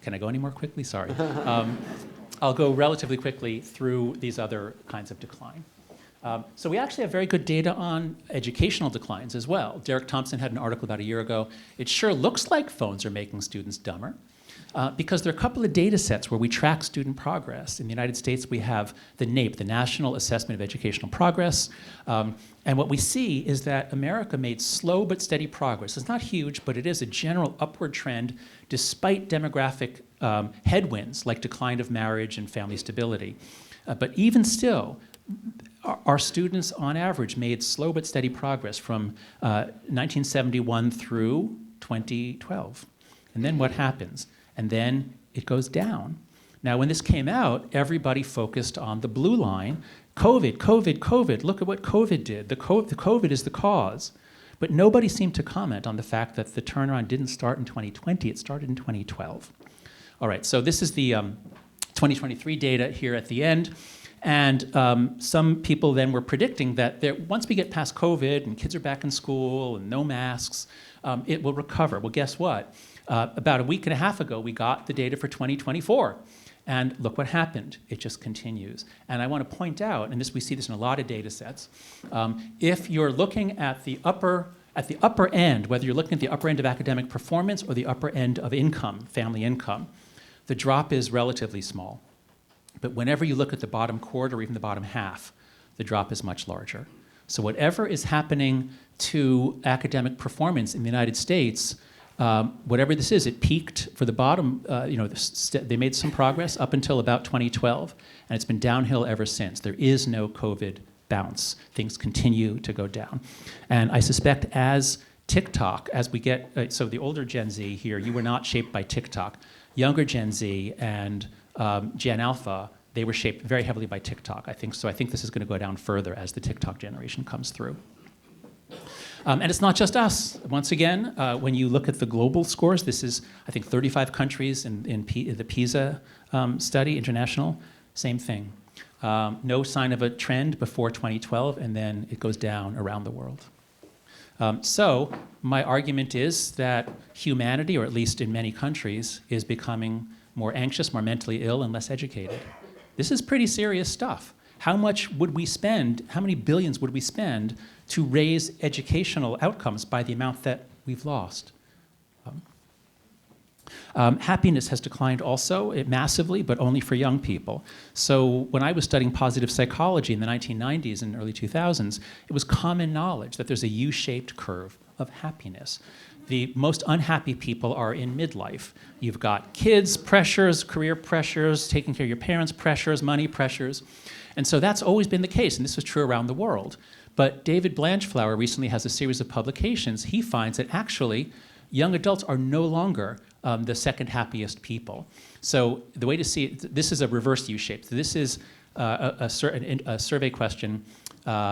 Can I go any more quickly? Sorry. I'll go relatively quickly through these other kinds of decline. So we actually have very good data on educational declines as well. Derek Thompson had an article about a year ago. It sure looks like phones are making students dumber because there are a couple of data sets where we track student progress. In the United States, we have the NAEP, the National Assessment of Educational Progress. And what we see is that America made slow but steady progress. It's not huge, but it is a general upward trend despite demographic headwinds like decline of marriage and family stability. But even still, our students, on average, made slow but steady progress from 1971 through 2012. And then what happens? And then it goes down. Now, when this came out, everybody focused on the blue line. COVID, COVID, COVID. Look at what COVID did. The COVID is the cause. But nobody seemed to comment on the fact that the turnaround didn't start in 2020. It started in 2012. All right, so this is the 2023 data here at the end. And some people then were predicting that once we get past COVID and kids are back in school and no masks, it will recover. Well, guess what? About a week and a half ago, we got the data for 2024. And look what happened. It just continues. And I want to point out, and we see this in a lot of data sets, if you're looking at the upper end, whether you're looking at the upper end of academic performance or the upper end of income, family income, the drop is relatively small. But whenever you look at the bottom quarter or even the bottom half, the drop is much larger. So whatever is happening to academic performance in the United States, whatever this is, it peaked for the bottom, they made some progress up until about 2012, and it's been downhill ever since. There is no COVID bounce. Things continue to go down. And I suspect as TikTok, as we get, so the older Gen Z here, you were not shaped by TikTok. Younger Gen Z and Gen Alpha, they were shaped very heavily by TikTok. I think this is going to go down further as the TikTok generation comes through. And it's not just us. Once again, when you look at the global scores, this is, I think, 35 countries in the PISA study, international, same thing. No sign of a trend before 2012, and then it goes down around the world. So my argument is that humanity, or at least in many countries, is becoming more anxious, more mentally ill, and less educated. This is pretty serious stuff. How much would we spend, how many billions would we spend to raise educational outcomes by the amount that we've lost? Happiness has declined also massively, but only for young people. So when I was studying positive psychology in the 1990s and early 2000s, it was common knowledge that there's a U-shaped curve of happiness. The most unhappy people are in midlife. You've got kids pressures, career pressures, taking care of your parents pressures, money pressures. And so that's always been the case, and this was true around the world. But David Blanchflower recently has a series of publications. He finds that actually young adults are no longer the second happiest people. So the way to see it, this is a reverse U-shape. So this is a survey question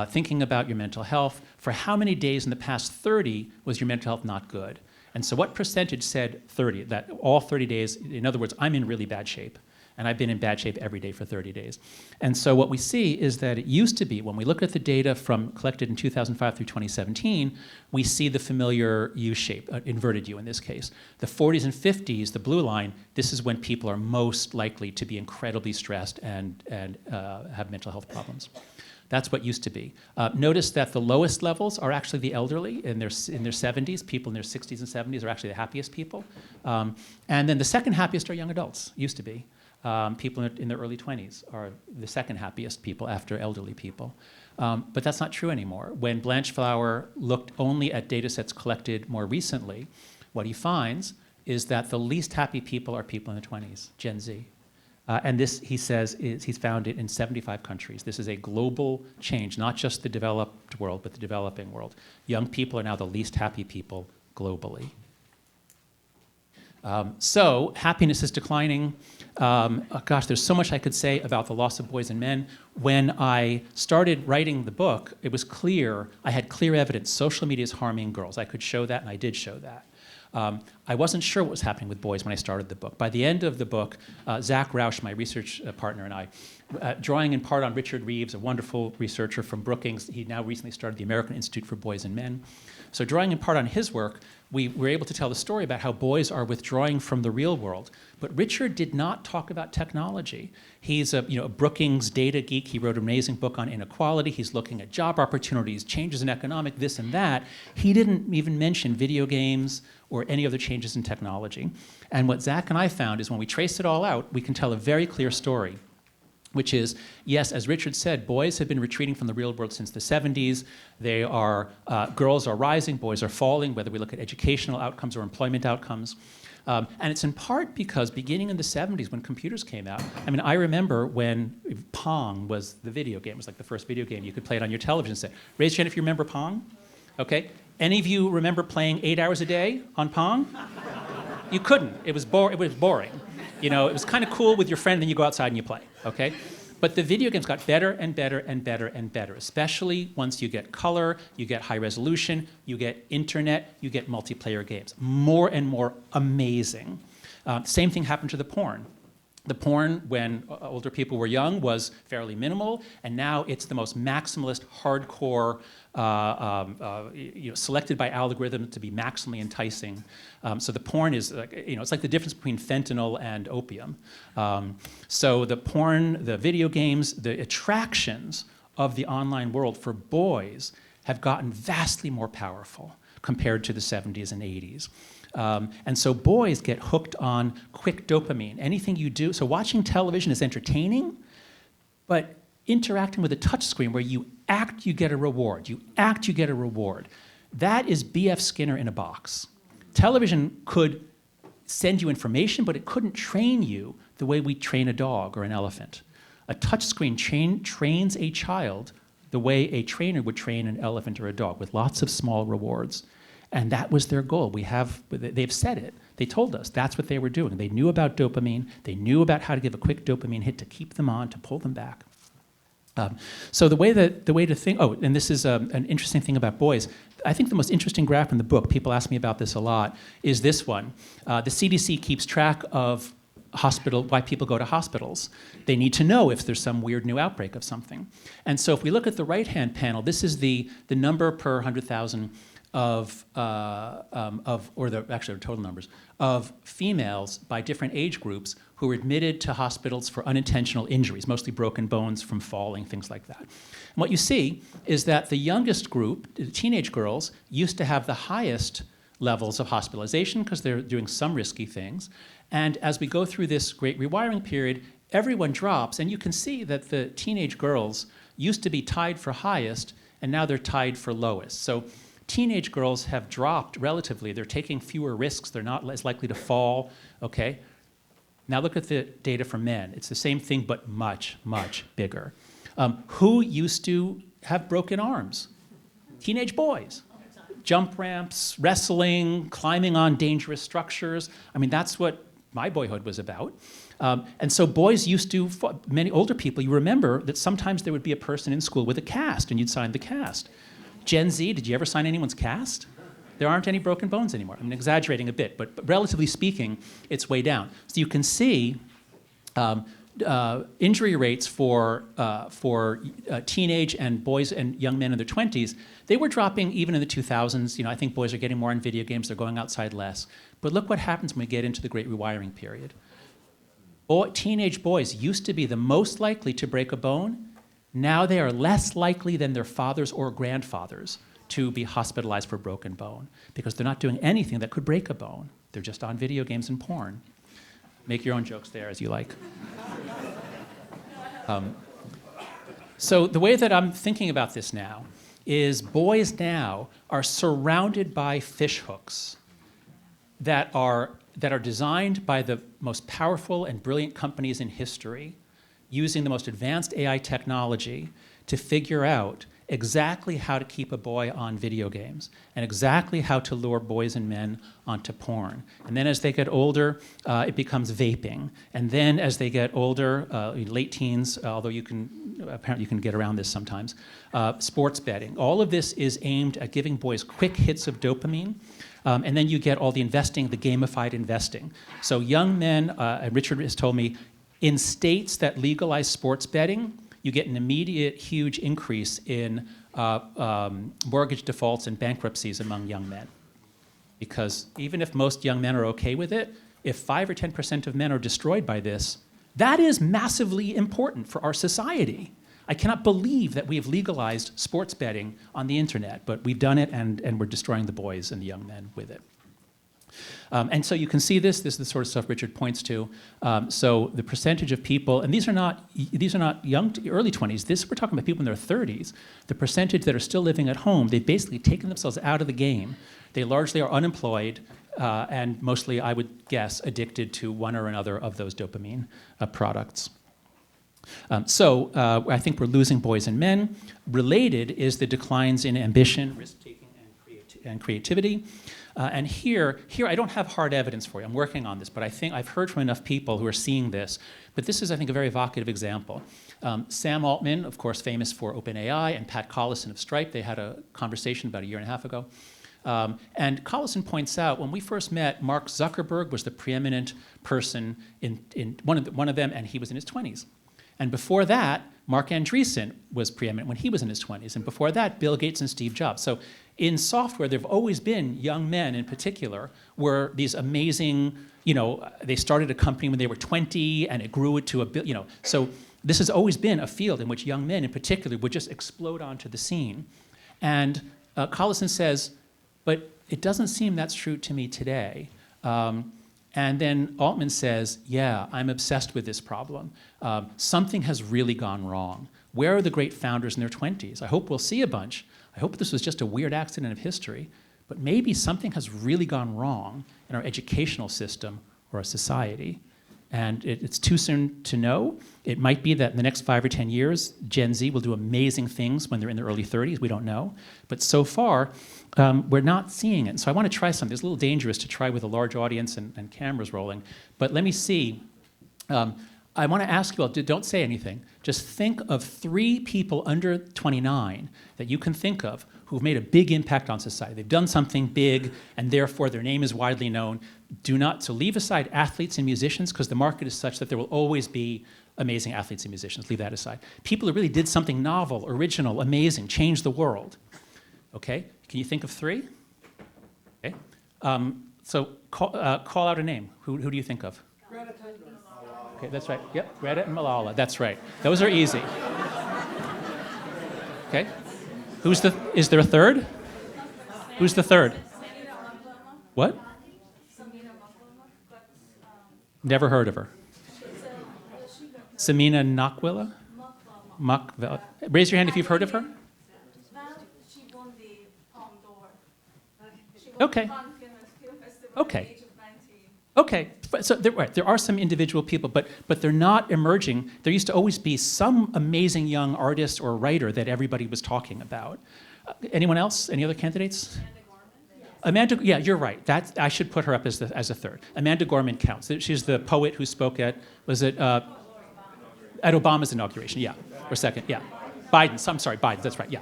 thinking about your mental health. For how many days in the past 30 was your mental health not good? And so what percentage said 30, that all 30 days, in other words, I'm in really bad shape. and I've been in bad shape every day for 30 days. And so what we see is that it used to be, when we look at the data from collected in 2005 through 2017, we see the familiar U shape, inverted U in this case. The 40s and 50s, the blue line, this is when people are most likely to be incredibly stressed and have mental health problems. That's what used to be. Notice that the lowest levels are actually the elderly in their 70s. People in their 60s and 70s are actually the happiest people. And then the second happiest are young adults, used to be. People in their early 20s are the second happiest people after elderly people. But that's not true anymore. When Blanchflower looked only at data sets collected more recently, what he finds is that the least happy people are people in the 20s, Gen Z. And this, he says, he's found it in 75 countries. This is a global change, not just the developed world, but the developing world. Young people are now the least happy people globally. So happiness is declining. Gosh, there's so much I could say about the loss of boys and men. When I started writing the book, it was clear, I had clear evidence social media is harming girls. I could show that, and I did show that. I wasn't sure what was happening with boys when I started the book. By the end of the book, Zach Rausch, my research partner, and I, drawing in part on Richard Reeves, a wonderful researcher from Brookings, he now recently started the American Institute for Boys and Men. So drawing in part on his work, we were able to tell the story about how boys are withdrawing from the real world. But Richard did not talk about technology. He's a Brookings data geek. He wrote an amazing book on inequality. He's looking at job opportunities, changes in economic, this and that. He didn't even mention video games or any other changes in technology. And what Zach and I found is when we trace it all out, we can tell a very clear story, which is, yes, as Richard said, boys have been retreating from the real world since the 70s. They are, girls are rising, boys are falling, whether we look at educational outcomes or employment outcomes. And it's in part because beginning in the 70s when computers came out, I mean, I remember when Pong was the video game. It was like the first video game. You could play it on your television set. Raise your hand if you remember Pong. Okay. Any of you remember playing 8 hours a day on Pong? You couldn't. It was boring. It was kind of cool with your friend, then you go outside and you play, okay? But the video games got better and better and better and better, especially once you get color, you get high resolution, you get internet, you get multiplayer games. More and more amazing. Same thing happened to the porn. The porn, when older people were young, was fairly minimal, and now it's the most maximalist, hardcore, selected by algorithms to be maximally enticing. So the porn is, it's like the difference between fentanyl and opium. So the porn, the video games, the attractions of the online world for boys have gotten vastly more powerful compared to the 70s and 80s. And so boys get hooked on quick dopamine. Anything you do, so watching television is entertaining, but interacting with a touch screen where you act, you get a reward. You act, you get a reward. That is B.F. Skinner in a box. Television could send you information, but it couldn't train you the way we train a dog or an elephant. A touch screen trains a child the way a trainer would train an elephant or a dog, with lots of small rewards. And that was their goal. They've said it. They told us that's what they were doing. They knew about dopamine. They knew about how to give a quick dopamine hit to keep them on, to pull them back. So the way to think, and this is an interesting thing about boys. I think the most interesting graph in the book, people ask me about this a lot, is this one. The CDC keeps track of why people go to hospitals. They need to know if there's some weird new outbreak of something. And so if we look at the right-hand panel, this is the number per 100,000 actually total numbers, of females by different age groups who were admitted to hospitals for unintentional injuries, mostly broken bones from falling, things like that. And what you see is that the youngest group, the teenage girls, used to have the highest levels of hospitalization because they're doing some risky things. And as we go through this great rewiring period, everyone drops, and you can see that the teenage girls used to be tied for highest, and now they're tied for lowest. So teenage girls have dropped relatively. They're taking fewer risks. They're not as likely to fall, okay? Now look at the data for men. It's the same thing, but much, much bigger. Who used to have broken arms? Teenage boys. Jump ramps, wrestling, climbing on dangerous structures. I mean, that's what my boyhood was about. And so boys used to, many older people, you remember that sometimes there would be a person in school with a cast, and you'd sign the cast. Gen Z, did you ever sign anyone's cast? There aren't any broken bones anymore. I'm exaggerating a bit, but relatively speaking, it's way down. So you can see injury rates for teenage and boys and young men in their 20s, they were dropping even in the 2000s. I think boys are getting more in video games, they're going outside less. But look what happens when we get into the Great Rewiring period. Teenage boys used to be the most likely to break a bone. Now they are less likely than their fathers or grandfathers to be hospitalized for a broken bone because they're not doing anything that could break a bone. They're just on video games and porn. Make your own jokes there as you like. So the way that I'm thinking about this now is boys now are surrounded by fish hooks that are designed by the most powerful and brilliant companies in history, using the most advanced AI technology to figure out exactly how to keep a boy on video games and exactly how to lure boys and men onto porn. And then as they get older, it becomes vaping. And then as they get older, late teens, although apparently you can get around this sometimes, sports betting. All of this is aimed at giving boys quick hits of dopamine. And then you get all the investing, the gamified investing. So young men, and Richard has told me, in states that legalize sports betting, you get an immediate, huge increase in mortgage defaults and bankruptcies among young men. Because even if most young men are okay with it, if 5 or 10% of men are destroyed by this, that is massively important for our society. I cannot believe that we have legalized sports betting on the internet, but we've done it and we're destroying the boys and the young men with it. And so you can see this is the sort of stuff Richard points to. So the percentage of people, and these are not young, early 20s, we're talking about people in their 30s, the percentage that are still living at home, they've basically taken themselves out of the game. They largely are unemployed and mostly, I would guess, addicted to one or another of those dopamine products. So I think we're losing boys and men. Related is the declines in ambition, risk-taking, and creativity. And here I don't have hard evidence for you. I'm working on this, but I think I've heard from enough people who are seeing this. But this is, I think, a very evocative example. Sam Altman, of course, famous for OpenAI, and Pat Collison of Stripe, they had a conversation about a year and a half ago. And Collison points out, when we first met, Mark Zuckerberg was the preeminent person in one of them, and he was in his 20s. And before that, Mark Andreessen was preeminent when he was in his 20s. And before that, Bill Gates and Steve Jobs. So in software, there have always been young men in particular, were these amazing, they started a company when they were 20 and it grew it to so this has always been a field in which young men in particular would just explode onto the scene. And Collison says, but it doesn't seem that's true to me today. And then Altman says, yeah, I'm obsessed with this problem. Something has really gone wrong. Where are the great founders in their 20s? I hope we'll see a bunch. I hope this was just a weird accident of history, but maybe something has really gone wrong in our educational system or our society. And it's too soon to know. It might be that in the next 5 or 10 years, Gen Z will do amazing things when they're in their early 30s. We don't know. But so far, we're not seeing it. So I want to try something. It's a little dangerous to try with a large audience and cameras rolling. But let me see. I want to ask you all, don't say anything. Just think of 3 people under 29 that you can think of who've made a big impact on society. They've done something big, and therefore their name is widely known. So leave aside athletes and musicians, because the market is such that there will always be amazing athletes and musicians. Leave that aside. People who really did something novel, original, amazing, changed the world. Okay? Can you think of 3? Okay. So call out a name. Who do you think of? Greta Thunberg. Okay, that's right. Yep, Greta and Malala. That's right. Those are easy. Okay. Is there a third? Who's the third? What? Never heard of her. Samina Nakwila? Raise your hand if you've heard of her. She won the Palme d'Or. Okay. Okay. Okay, so there are some individual people, but they're not emerging. There used to always be some amazing young artist or writer that everybody was talking about. Anyone else? Any other candidates? Amanda, yeah, you're right. I should put her up as a third. Amanda Gorman counts. She's the poet who spoke at Obama's inauguration, yeah, or second, yeah. Biden, that's right, yeah.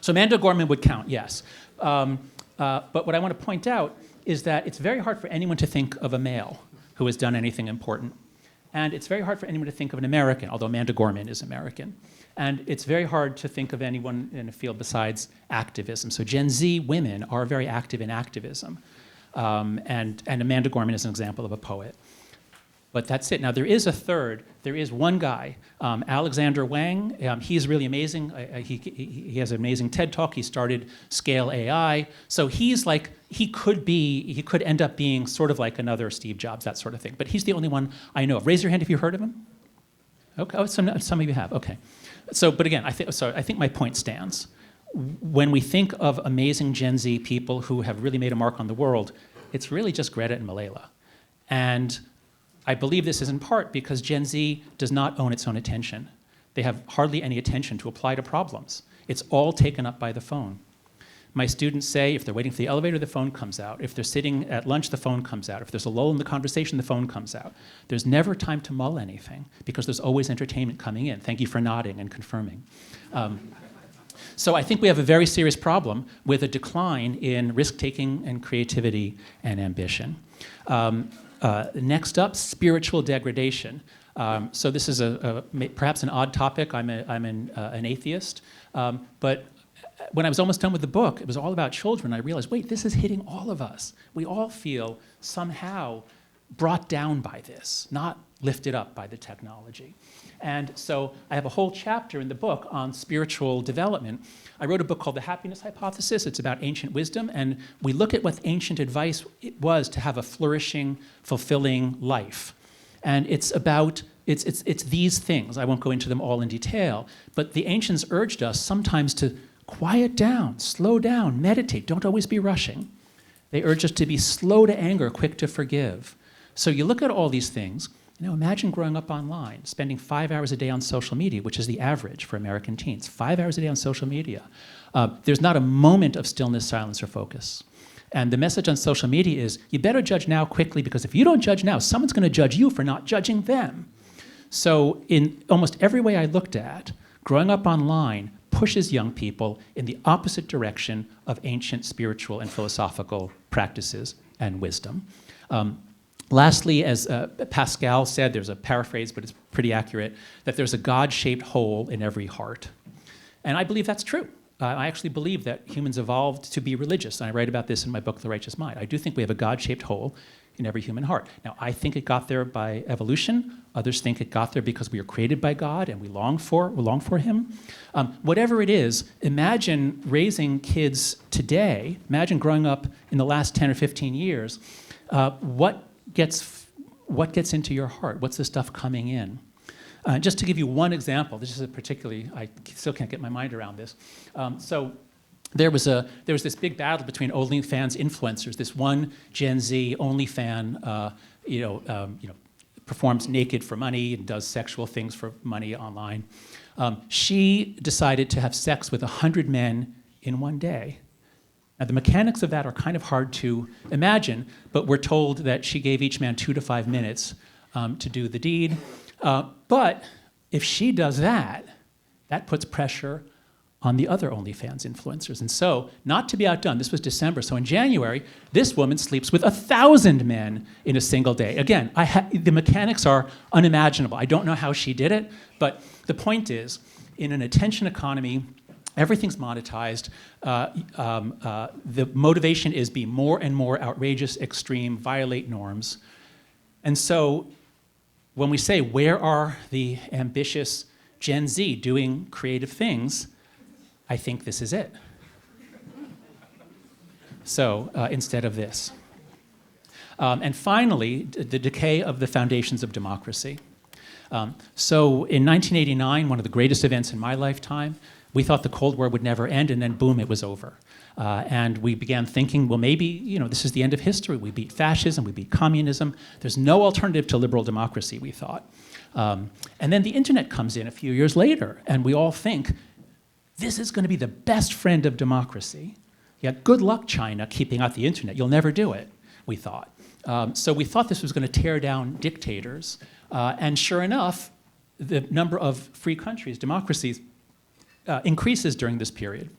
So Amanda Gorman would count, yes. But what I want to point out is that it's very hard for anyone to think of a male who has done anything important. And it's very hard for anyone to think of an American, although Amanda Gorman is American. And it's very hard to think of anyone in a field besides activism. So Gen Z women are very active in activism. And Amanda Gorman is an example of a poet. But that's it. Now, there is a third. There is one guy, Alexander Wang. He's really amazing. He has an amazing TED Talk. He started Scale AI. So he's like, he could end up being sort of like another Steve Jobs, that sort of thing. But he's the only one I know of. Raise your hand if you've heard of him. Okay, oh, some of you have, okay. So, but again, I think my point stands. When we think of amazing Gen Z people who have really made a mark on the world, it's really just Greta and Malala. And I believe this is in part because Gen Z does not own its own attention. They have hardly any attention to apply to problems. It's all taken up by the phone. My students say if they're waiting for the elevator, the phone comes out. If they're sitting at lunch, the phone comes out. If there's a lull in the conversation, the phone comes out. There's never time to mull anything because there's always entertainment coming in. Thank you for nodding and confirming. So I think we have a very serious problem with a decline in risk-taking and creativity and ambition. Next up, spiritual degradation. So this is perhaps an odd topic. I'm an atheist. But when I was almost done with the book, it was all about children. I realized, wait, this is hitting all of us. We all feel somehow brought down by this, not lifted up by the technology. And so I have a whole chapter in the book on spiritual development. I wrote a book called The Happiness Hypothesis. It's about ancient wisdom, and we look at what ancient advice it was to have a flourishing, fulfilling life. And it's about, it's these things. I won't go into them all in detail, but the ancients urged us sometimes to quiet down, slow down, meditate, don't always be rushing. They urge us to be slow to anger, quick to forgive. So you look at all these things. Imagine growing up online, spending 5 hours a day on social media, which is the average for American teens. 5 hours a day on social media. There's not a moment of stillness, silence, or focus. And the message on social media is, you better judge now quickly, because if you don't judge now, someone's going to judge you for not judging them. So in almost every way I looked at, growing up online pushes young people in the opposite direction of ancient spiritual and philosophical practices and wisdom. Lastly, as Pascal said, there's a paraphrase, but it's pretty accurate, that there's a God-shaped hole in every heart. And I believe that's true. I actually believe that humans evolved to be religious. And I write about this in my book, The Righteous Mind. I do think we have a God-shaped hole in every human heart. Now, I think it got there by evolution. Others think it got there because we were created by God and we long for Him. Whatever it is, imagine raising kids today, imagine growing up in the last 10 or 15 years, what gets into your heart? What's the stuff coming in? Just to give you one example, this is I still can't get my mind around this. So there was this big battle between OnlyFans influencers. This one Gen Z OnlyFan, performs naked for money and does sexual things for money online. She decided to have sex with 100 men in one day. Now, the mechanics of that are kind of hard to imagine, but we're told that she gave each man 2 to 5 minutes to do the deed. But if she does that, that puts pressure on the other OnlyFans influencers. And so, not to be outdone, this was December, so in January, this woman sleeps with 1,000 men in a single day. Again, the mechanics are unimaginable. I don't know how she did it, but the point is, in an attention economy, everything's monetized. The motivation is be more and more outrageous, extreme, violate norms. And so when we say, where are the ambitious Gen Z doing creative things, I think this is it. So instead of this. And finally, the decay of the foundations of democracy. So in 1989, one of the greatest events in my lifetime, we thought the Cold War would never end, and then boom, it was over. And we began thinking, well, maybe this is the end of history. We beat fascism, we beat communism. There's no alternative to liberal democracy, we thought. And then the internet comes in a few years later, and we all think, this is going to be the best friend of democracy. Yeah, good luck, China, keeping out the internet. You'll never do it, we thought. So we thought this was going to tear down dictators. And sure enough, the number of free countries, democracies, increases during this period.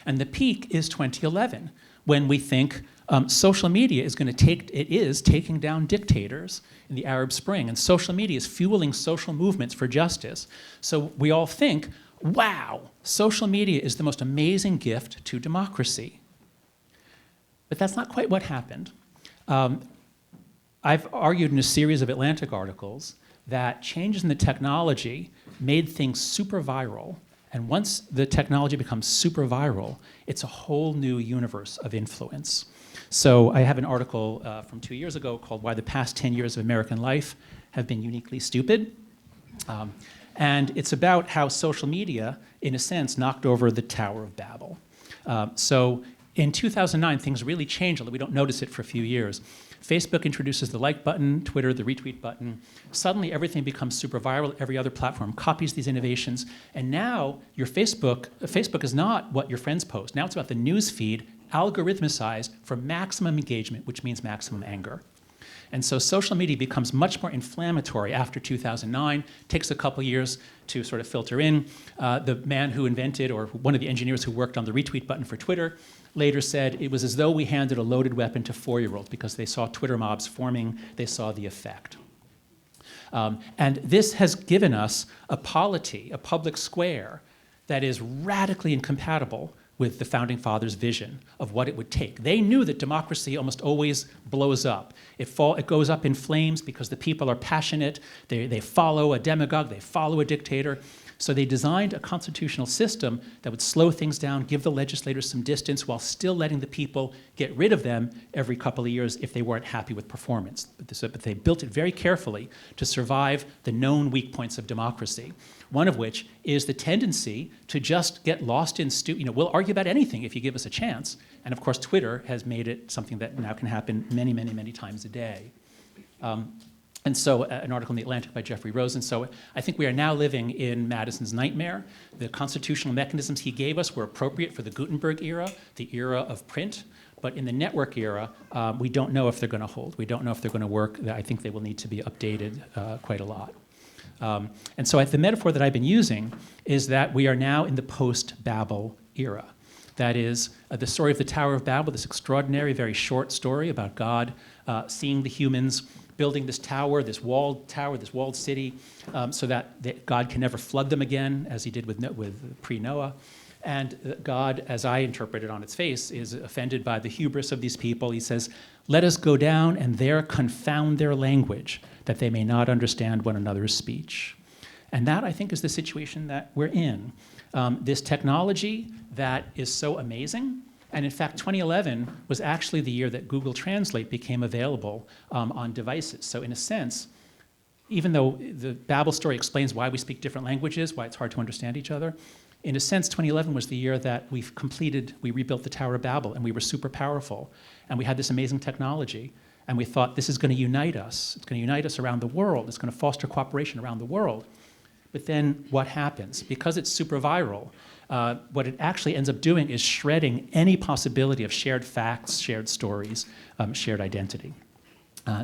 And the peak is 2011, when we think social media is going to taking down dictators in the Arab Spring, and social media is fueling social movements for justice. So we all think, wow, social media is the most amazing gift to democracy. But that's not quite what happened. I've argued in a series of Atlantic articles that changes in the technology made things super viral. And once the technology becomes super viral, it's a whole new universe of influence. So I have an article from 2 years ago called Why the Past 10 Years of American Life Have Been Uniquely Stupid. And it's about how social media, in a sense, knocked over the Tower of Babel. So in 2009, things really changed, although we don't notice it for a few years. Facebook introduces the like button, Twitter the retweet button. Suddenly everything becomes super viral. Every other platform copies these innovations. And now your Facebook is not what your friends post. Now it's about the news feed, algorithmicized for maximum engagement, which means maximum anger. And so social media becomes much more inflammatory after 2009, takes a couple years to sort of filter in. The man who invented, or one of the engineers who worked on the retweet button for Twitter, later said it was as though we handed a loaded weapon to 4-year-olds because they saw Twitter mobs forming, they saw the effect. And this has given us a polity, a public square, that is radically incompatible with the Founding Fathers' vision of what it would take. They knew that democracy almost always blows up. It goes up in flames because the people are passionate, they follow a demagogue, they follow a dictator. So they designed a constitutional system that would slow things down, give the legislators some distance while still letting the people get rid of them every couple of years if they weren't happy with performance. But they built it very carefully to survive the known weak points of democracy, one of which is the tendency to just get lost in we'll argue about anything if you give us a chance. And of course, Twitter has made it something that now can happen many, many, many times a day. And so an article in The Atlantic by Jeffrey Rosen. So I think we are now living in Madison's nightmare. The constitutional mechanisms he gave us were appropriate for the Gutenberg era, the era of print. But in the network era, we don't know if they're going to hold. We don't know if they're going to work. I think they will need to be updated quite a lot. And so the metaphor that I've been using is that we are now in the post-Babel era. That is the story of the Tower of Babel, this extraordinary, very short story about God seeing the humans building this tower, this walled city, so that God can never flood them again, as he did with pre-Noah. And God, as I interpret it on its face, is offended by the hubris of these people. He says, "Let us go down and there confound their language, that they may not understand one another's speech." And that, I think, is the situation that we're in. This technology that is so amazing. And in fact, 2011 was actually the year that Google Translate became available on devices. So in a sense, even though the Babel story explains why we speak different languages, why it's hard to understand each other, in a sense, 2011 was the year that we rebuilt the Tower of Babel, and we were super powerful. And we had this amazing technology. And we thought, this is going to unite us. It's going to unite us around the world. It's going to foster cooperation around the world. But then what happens? Because it's super viral, what it actually ends up doing is shredding any possibility of shared facts, shared stories, shared identity.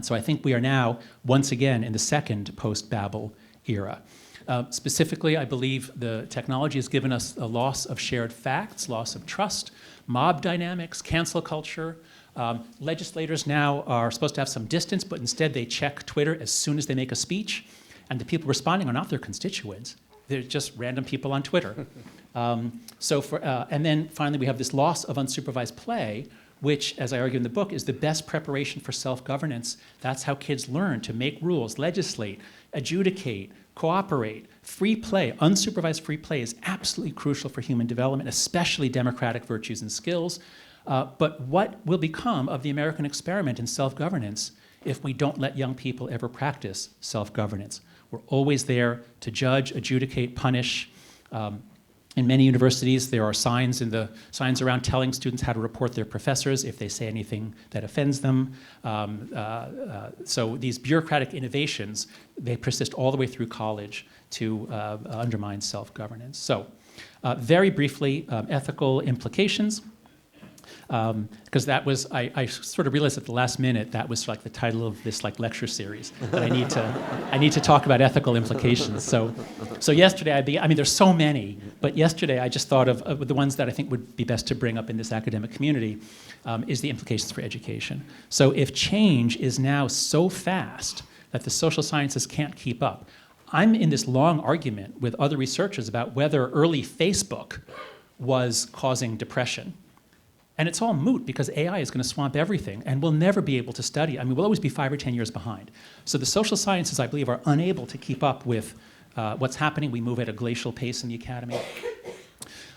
So I think we are now, once again, in the second post-Babel era. Specifically, I believe the technology has given us a loss of shared facts, loss of trust, mob dynamics, cancel culture. Legislators now are supposed to have some distance, but instead they check Twitter as soon as they make a speech. And the people responding are not their constituents. They're just random people on Twitter. And then finally, we have this loss of unsupervised play, which, as I argue in the book, is the best preparation for self-governance. That's how kids learn to make rules, legislate, adjudicate, cooperate. Free play, unsupervised free play, is absolutely crucial for human development, especially democratic virtues and skills. But what will become of the American experiment in self-governance if we don't let young people ever practice self-governance? We're always there to judge, adjudicate, punish. In many universities, there are signs around telling students how to report their professors if they say anything that offends them. So these bureaucratic innovations, they persist all the way through college to undermine self-governance. So very briefly, ethical implications. because that was, I sort of realized at the last minute that was like the title of this like lecture series, that I need to talk about ethical implications. So yesterday, I mean, there's so many, but yesterday I just thought of the ones that I think would be best to bring up in this academic community is the implications for education. So if change is now so fast that the social sciences can't keep up, I'm in this long argument with other researchers about whether early Facebook was causing depression. And it's all moot because AI is going to swamp everything and we'll never be able to study. I mean, we'll always be 5 or 10 years behind. So the social sciences, I believe, are unable to keep up with what's happening. We move at a glacial pace in the academy.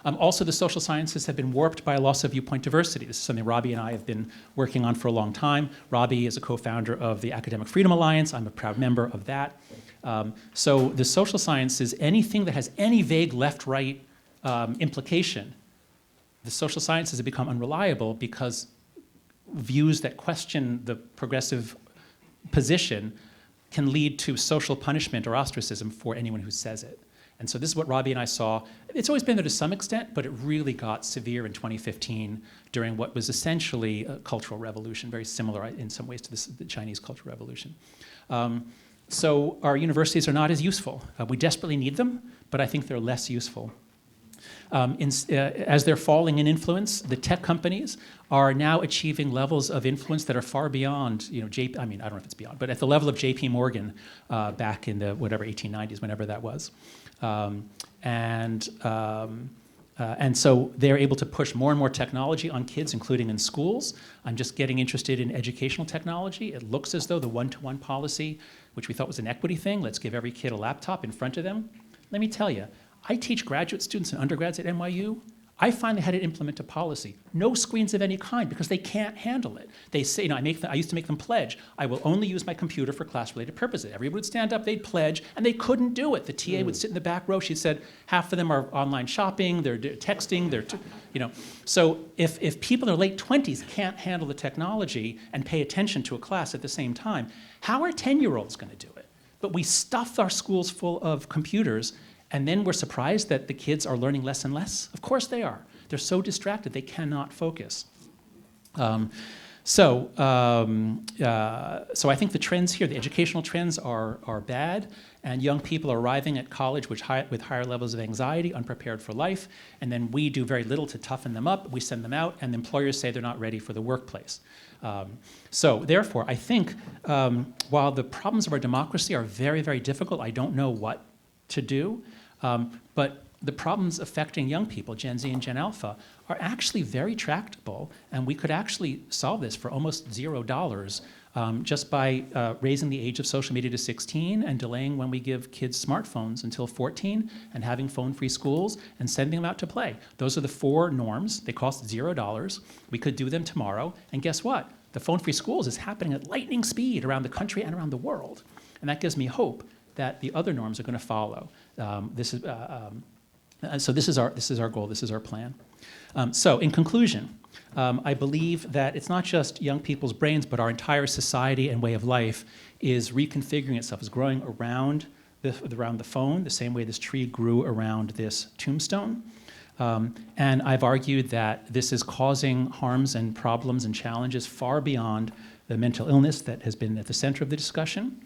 Also, the social sciences have been warped by a loss of viewpoint diversity. This is something Robbie and I have been working on for a long time. Robbie is a co-founder of the Academic Freedom Alliance. I'm a proud member of that. So the social sciences, anything that has any vague left-right implication, the social sciences have become unreliable because views that question the progressive position can lead to social punishment or ostracism for anyone who says it. And so this is what Robbie and I saw. It's always been there to some extent, but it really got severe in 2015 during what was essentially a cultural revolution, very similar in some ways to the Chinese Cultural Revolution. So our universities are not as useful. We desperately need them, but I think they're less useful. As they're falling in influence, the tech companies are now achieving levels of influence that are far beyond, I mean, I don't know if it's beyond, but at the level of J.P. Morgan back in the 1890s, whenever that was. And so they're able to push more and more technology on kids, including in schools. I'm just getting interested in educational technology. It looks as though the one-to-one policy, which we thought was an equity thing, let's give every kid a laptop in front of them. Let me tell you, I teach graduate students and undergrads at NYU. I finally had to implement a policy. No screens of any kind because they can't handle it. They say, I used to make them pledge, I will only use my computer for class-related purposes. Everyone would stand up, they'd pledge, and they couldn't do it. The TA would sit in the back row. She said, half of them are online shopping, they're texting, So if people in their late 20s can't handle the technology and pay attention to a class at the same time, how are 10-year-olds going to do it? But we stuff our schools full of computers, and then we're surprised that the kids are learning less and less? Of course they are. They're so distracted, they cannot focus. So I think the trends here, the educational trends are bad, and young people are arriving at college with higher levels of anxiety, unprepared for life, and then we do very little to toughen them up. We send them out, and the employers say they're not ready for the workplace. So therefore, I think while the problems of our democracy are very, very difficult, I don't know what to do. But the problems affecting young people, Gen Z and Gen Alpha, are actually very tractable, and we could actually solve this for almost $0 just by raising the age of social media to 16 and delaying when we give kids smartphones until 14 and having phone-free schools and sending them out to play. Those are the 4 norms. They cost $0. We could do them tomorrow, and guess what? The phone-free schools is happening at lightning speed around the country and around the world, and that gives me hope that the other norms are going to follow. So this is our goal. This is our plan. So in conclusion, I believe that it's not just young people's brains, but our entire society and way of life is reconfiguring itself, is growing around the phone, the same way this tree grew around this tombstone. And I've argued that this is causing harms and problems and challenges far beyond the mental illness that has been at the center of the discussion.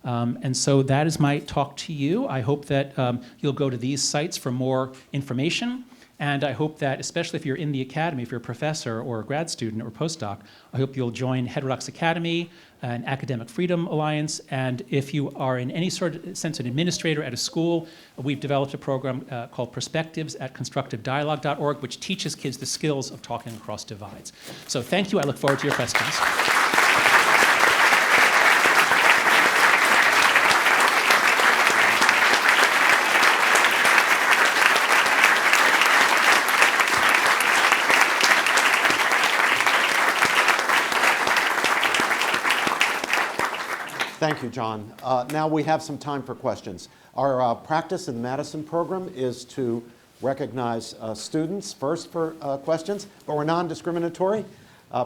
And so that is my talk to you. I hope that you'll go to these sites for more information. And I hope that, especially if you're in the academy, if you're a professor or a grad student or postdoc, I hope you'll join Heterodox Academy, an Academic Freedom Alliance. And if you are in any sort of sense an administrator at a school, we've developed a program called Perspectives at constructivedialogue.org, which teaches kids the skills of talking across divides. So thank you. I look forward to your questions. Thank you, John. Now we have some time for questions. Our practice in the Madison program is to recognize students first for questions, but we're non-discriminatory.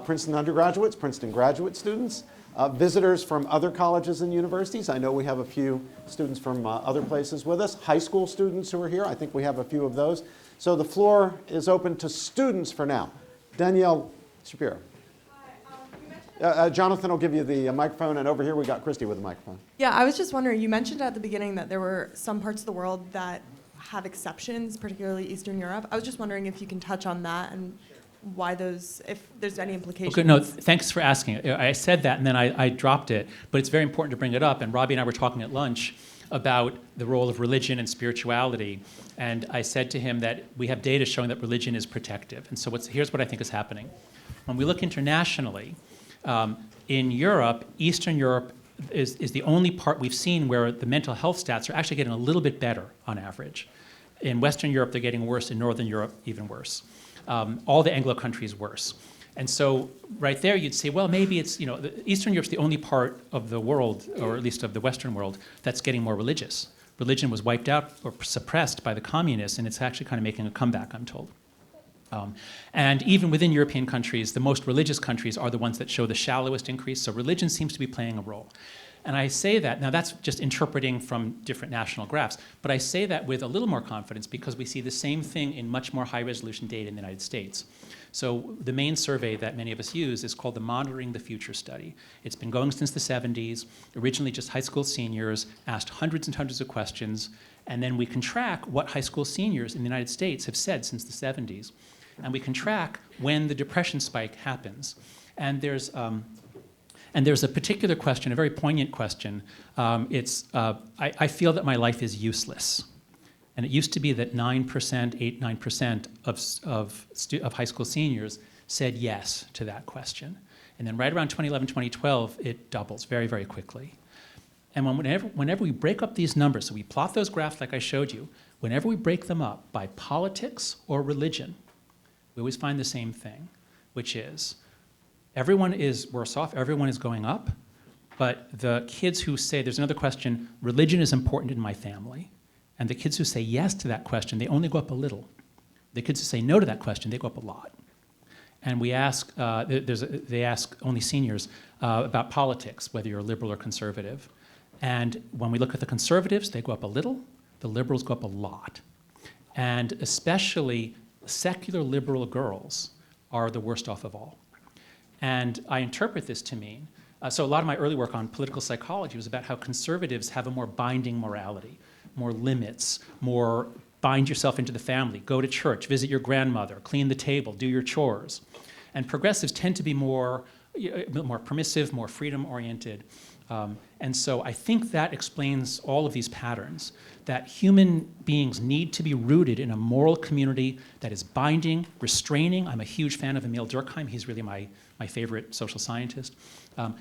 Princeton undergraduates, Princeton graduate students, visitors from other colleges and universities. I know we have a few students from other places with us. High school students who are here, I think we have a few of those. So the floor is open to students for now. Danielle, Shapiro. You mentioned Jonathan will give you the microphone, and over here we got Christy with the microphone. Yeah, I was just wondering, you mentioned at the beginning that there were some parts of the world that have exceptions, particularly Eastern Europe. I was just wondering if you can touch on that and why those, if there's any implications. Okay, no, thanks for asking. I said that and then I dropped it, but it's very important to bring it up. And Robbie and I were talking at lunch about the role of religion and spirituality. And I said to him that we have data showing that religion is protective. And so here's what I think is happening. When we look internationally, in Europe, Eastern Europe is the only part we've seen where the mental health stats are actually getting a little bit better on average. In Western Europe, they're getting worse. In Northern Europe, even worse. All the Anglo countries worse. And so right there you'd say, well, maybe it's, Eastern Europe's the only part of the world, or at least of the Western world, that's getting more religious. Religion was wiped out or suppressed by the communists, and it's actually kind of making a comeback, I'm told. And even within European countries, the most religious countries are the ones that show the shallowest increase, so religion seems to be playing a role. And I say that, now that's just interpreting from different national graphs, but I say that with a little more confidence because we see the same thing in much more high-resolution data in the United States. So the main survey that many of us use is called the Monitoring the Future study. It's been going since the 70s, originally just high school seniors, asked hundreds and hundreds of questions, and then we can track what high school seniors in the United States have said since the 70s. And we can track when the depression spike happens. And there's a particular question, a very poignant question. I feel that my life is useless. And it used to be that 9% of high school seniors said yes to that question. And then right around 2011, 2012, it doubles very, very quickly. And whenever we break up these numbers, so we plot those graphs like I showed you, whenever we break them up by politics or religion, we always find the same thing, which is everyone is worse off, everyone is going up, but the kids who say, there's another question, religion is important in my family, and the kids who say yes to that question, they only go up a little. The kids who say no to that question, they go up a lot. And we ask, they ask only seniors about politics, whether you're liberal or conservative. And when we look at the conservatives, they go up a little, the liberals go up a lot. And especially secular liberal girls are the worst off of all. And I interpret this to mean, so a lot of my early work on political psychology was about how conservatives have a more binding morality, more limits, more bind yourself into the family, go to church, visit your grandmother, clean the table, do your chores. And progressives tend to be more permissive, more freedom-oriented. And so I think that explains all of these patterns, that human beings need to be rooted in a moral community that is binding, restraining. I'm a huge fan of Emil Durkheim. He's really my favorite social scientist.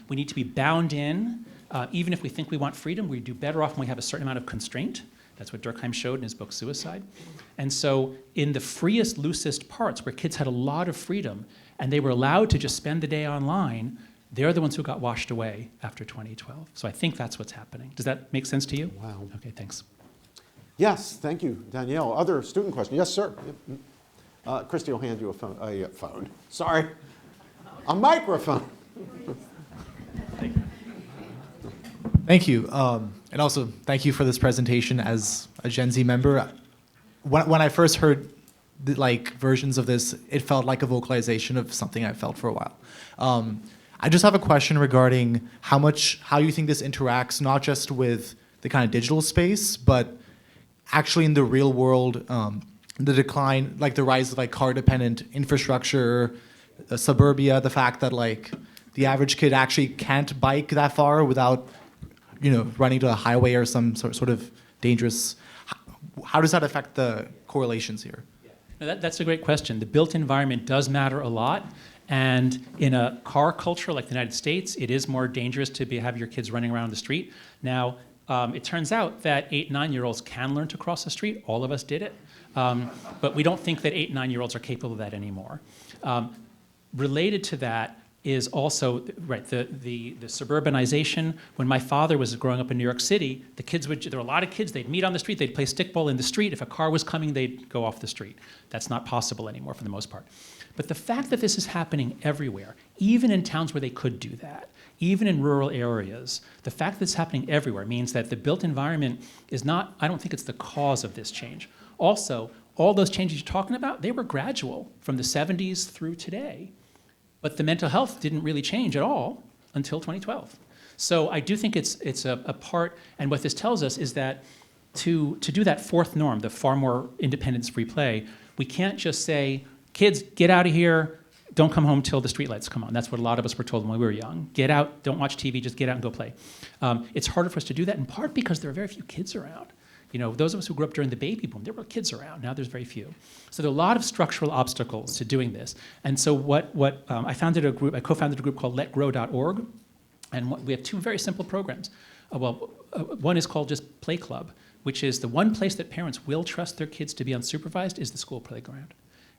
We need to be bound in. Even if we think we want freedom, we do better off when we have a certain amount of constraint. That's what Durkheim showed in his book, Suicide. And so in the freest, loosest parts, where kids had a lot of freedom, and they were allowed to just spend the day online, they're the ones who got washed away after 2012. So I think that's what's happening. Does that make sense to you? Wow. Okay, thanks. Yes, thank you, Danielle. Other student question? Yes, sir. Christy will hand you a phone. Sorry, a microphone. Thank you. And also, thank you for this presentation as a Gen Z member. When I first heard versions of this, it felt like a vocalization of something I felt for a while. I just have a question regarding how you think this interacts not just with the kind of digital space, but actually in the real world, the decline, the rise of car-dependent infrastructure, suburbia, the fact that the average kid actually can't bike that far without running to a highway or some sort of dangerous. How does that affect the correlations here? Now that's a great question. The built environment does matter a lot. And in a car culture like the United States, it is more dangerous to have your kids running around the street. Now, it turns out that 8-, 9-year-olds can learn to cross the street. All of us did it. But we don't think that 8-, 9-year-olds are capable of that anymore. Related to that is also, the suburbanization. When my father was growing up in New York City, there were a lot of kids, they'd meet on the street, they'd play stickball in the street. If a car was coming, they'd go off the street. That's not possible anymore for the most part. But the fact that this is happening everywhere, even in towns where they could do that, even in rural areas, the fact that it's happening everywhere means that the built environment is not, I don't think it's the cause of this change. Also, all those changes you're talking about, they were gradual from the 70s through today. But the mental health didn't really change at all until 2012. So I do think it's a part, and what this tells us is that to do that fourth norm, the far more independence-free play, we can't just say, kids, get out of here, don't come home till the streetlights come on. That's what a lot of us were told when we were young. Get out, don't watch TV, just get out and go play. It's harder for us to do that, in part because there are very few kids around. You know, those of us who grew up during the baby boom, there were kids around. Now there's very few. So there are a lot of structural obstacles to doing this. And so I co-founded a group called letgrow.org, and we have two very simple programs. One is called just Play Club, which is the one place that parents will trust their kids to be unsupervised is the school playground.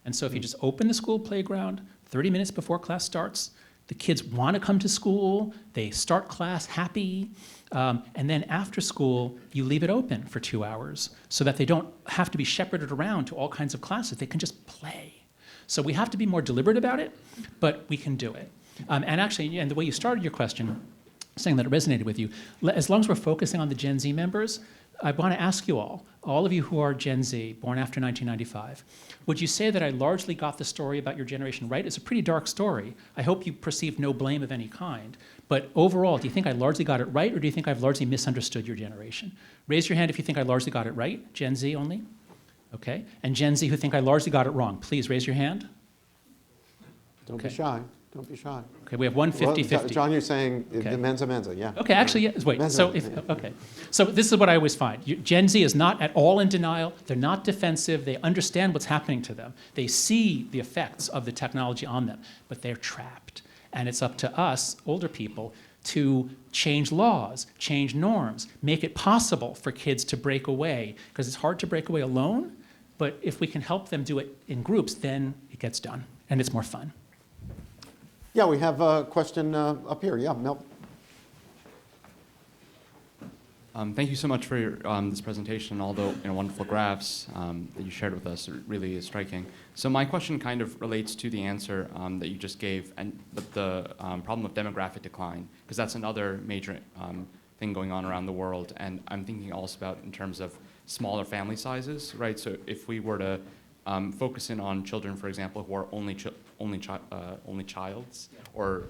And so if you just open the school playground 30 minutes before class starts, the kids want to come to school, they start class happy, and then after school, you leave it open for 2 hours so that they don't have to be shepherded around to all kinds of classes. They can just play. So we have to be more deliberate about it, but we can do it. And actually, and the way you started your question, saying that it resonated with you, as long as we're focusing on the Gen Z members, I want to ask you all of you who are Gen Z, born after 1995, would you say that I largely got the story about your generation right? It's a pretty dark story. I hope you perceive no blame of any kind. But overall, do you think I largely got it right, or do you think I've largely misunderstood your generation? Raise your hand if you think I largely got it right. Gen Z only? Okay. And Gen Z who think I largely got it wrong, please raise your hand. Don't be shy. Don't be shy. Okay, we have one 50-50. Well, John, you're saying Okay. mensa, yeah. Okay, actually, yes, wait. Mensa, So yeah. okay. So this is what I always find. Gen Z is not at all in denial. They're not defensive. They understand what's happening to them. They see the effects of the technology on them, but they're trapped. And it's up to us, older people, to change laws, change norms, make it possible for kids to break away, because it's hard to break away alone, but if we can help them do it in groups, then it gets done, and it's more fun. Yeah, we have a question up here. Yeah, Mel. Thank you so much for this presentation, all the wonderful graphs that you shared with us. It really is striking. So my question kind of relates to the answer that you just gave, and the problem of demographic decline, because that's another major thing going on around the world. And I'm thinking also about in terms of smaller family sizes, right? So if we were to focus in on children, for example, who are only childs, or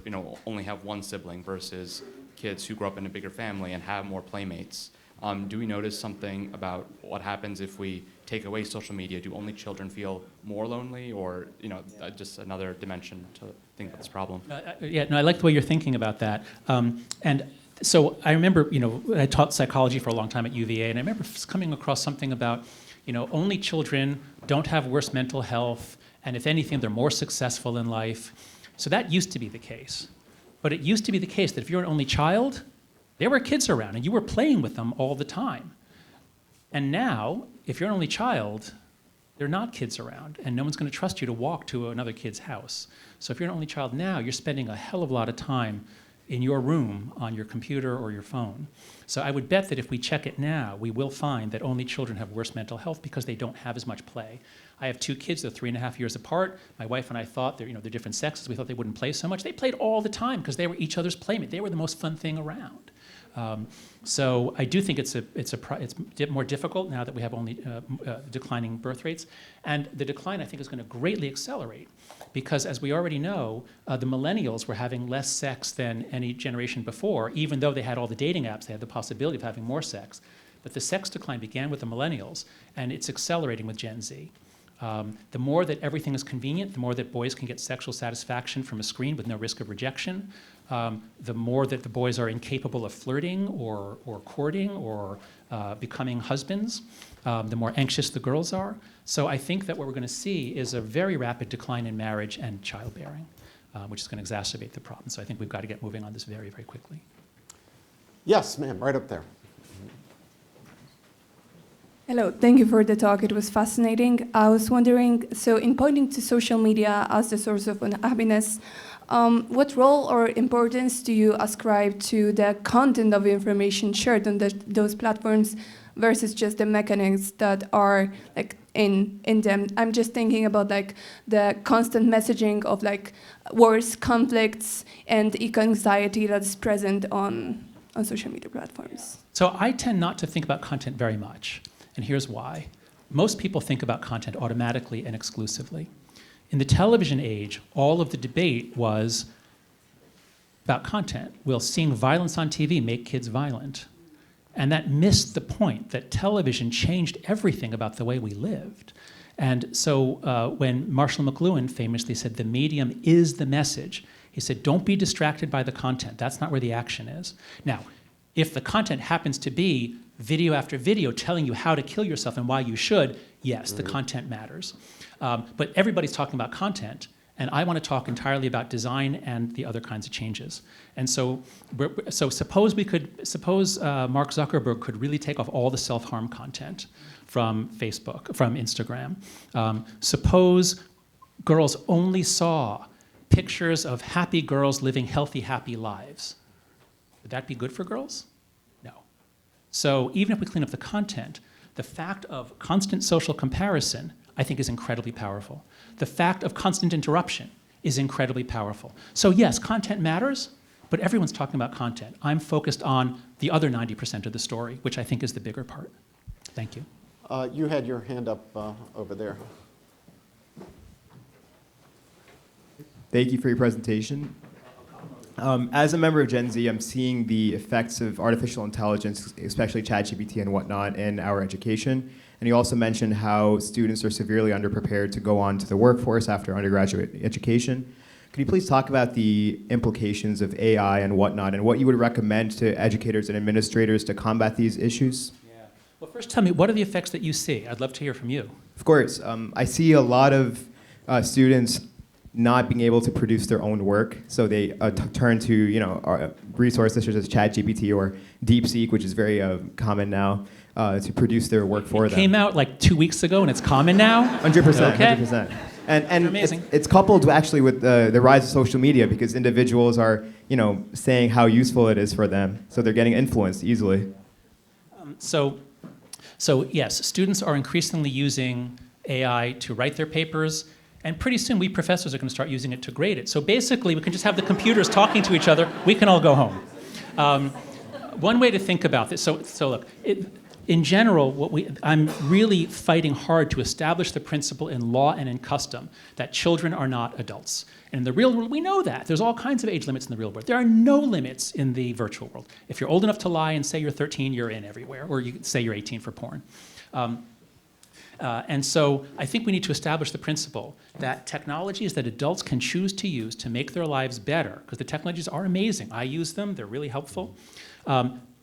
only have one sibling, versus kids who grow up in a bigger family and have more playmates. Do we notice something about what happens if we take away social media? Do only children feel more lonely, or just another dimension to think about this problem? I like the way you're thinking about that. And so I remember, I taught psychology for a long time at UVA, and I remember coming across something about, only children don't have worse mental health, and if anything, they're more successful in life. So that used to be the case. But it used to be the case that if you're an only child, there were kids around, and you were playing with them all the time. And now, if you're an only child, there are not kids around, and no one's going to trust you to walk to another kid's house. So if you're an only child now, you're spending a hell of a lot of time in your room on your computer or your phone. So I would bet that if we check it now, we will find that only children have worse mental health because they don't have as much play. I have two kids, they're 3.5 years apart. My wife and I thought they're different sexes. We thought they wouldn't play so much. They played all the time because they were each other's playmate. They were the most fun thing around. So I do think it's more difficult now that we have only declining birth rates. And the decline, I think, is going to greatly accelerate because, as we already know, the millennials were having less sex than any generation before, even though they had all the dating apps. They had the possibility of having more sex. But the sex decline began with the millennials, and it's accelerating with Gen Z. The more that everything is convenient, the more that boys can get sexual satisfaction from a screen with no risk of rejection, the more that the boys are incapable of flirting or courting or becoming husbands, the more anxious the girls are. So I think that what we're going to see is a very rapid decline in marriage and childbearing, which is going to exacerbate the problem. So I think we've got to get moving on this very, very quickly. Yes, ma'am, right up there. Hello, thank you for the talk. It was fascinating. I was wondering, so in pointing to social media as the source of unhappiness, what role or importance do you ascribe to the content of information shared on those platforms versus just the mechanisms that are in them? I'm just thinking about the constant messaging of wars, conflicts, and anxiety that's present on social media platforms. So I tend not to think about content very much. And here's why. Most people think about content automatically and exclusively. In the television age, all of the debate was about content. Will seeing violence on TV make kids violent? And that missed the point that television changed everything about the way we lived. And so when Marshall McLuhan famously said, the medium is the message, he said, don't be distracted by the content. That's not where the action is. Now, if the content happens to be video after video telling you how to kill yourself and why you should, yes, the content matters. But everybody's talking about content, and I want to talk entirely about design and the other kinds of changes. And so suppose Mark Zuckerberg could really take off all the self-harm content from Facebook, from Instagram. Suppose girls only saw pictures of happy girls living healthy, happy lives. Would that be good for girls? No. So even if we clean up the content, the fact of constant social comparison, I think, is incredibly powerful. The fact of constant interruption is incredibly powerful. So yes, content matters, but everyone's talking about content. I'm focused on the other 90% of the story, which I think is the bigger part. Thank you. You had your hand up over there. Thank you for your presentation. As a member of Gen Z, I'm seeing the effects of artificial intelligence, especially ChatGPT and whatnot, in our education. And you also mentioned how students are severely underprepared to go on to the workforce after undergraduate education. Could you please talk about the implications of AI and whatnot, and what you would recommend to educators and administrators to combat these issues? Well, first tell me, what are the effects that you see? I'd love to hear from you. Of course. I see a lot of students not being able to produce their own work, so they turn to resources such as ChatGPT or DeepSeek, which is very common now, to produce their work for them. It came out like 2 weeks ago, and it's common now? 100%, Okay. 100%. And amazing. it's coupled actually with the rise of social media, because individuals are saying how useful it is for them, so they're getting influenced easily. So yes, students are increasingly using AI to write their papers, and pretty soon we professors are going to start using it to grade it. So basically, we can just have the computers talking to each other. We can all go home. One way to think about this, so look, in general, I'm really fighting hard to establish the principle in law and in custom that children are not adults. And in the real world, we know that. There's all kinds of age limits in the real world. There are no limits in the virtual world. If you're old enough to lie and say you're 13, you're in everywhere, or you can say you're 18 for porn. And so I think we need to establish the principle that technologies that adults can choose to use to make their lives better, because the technologies are amazing. I use them. They're really helpful.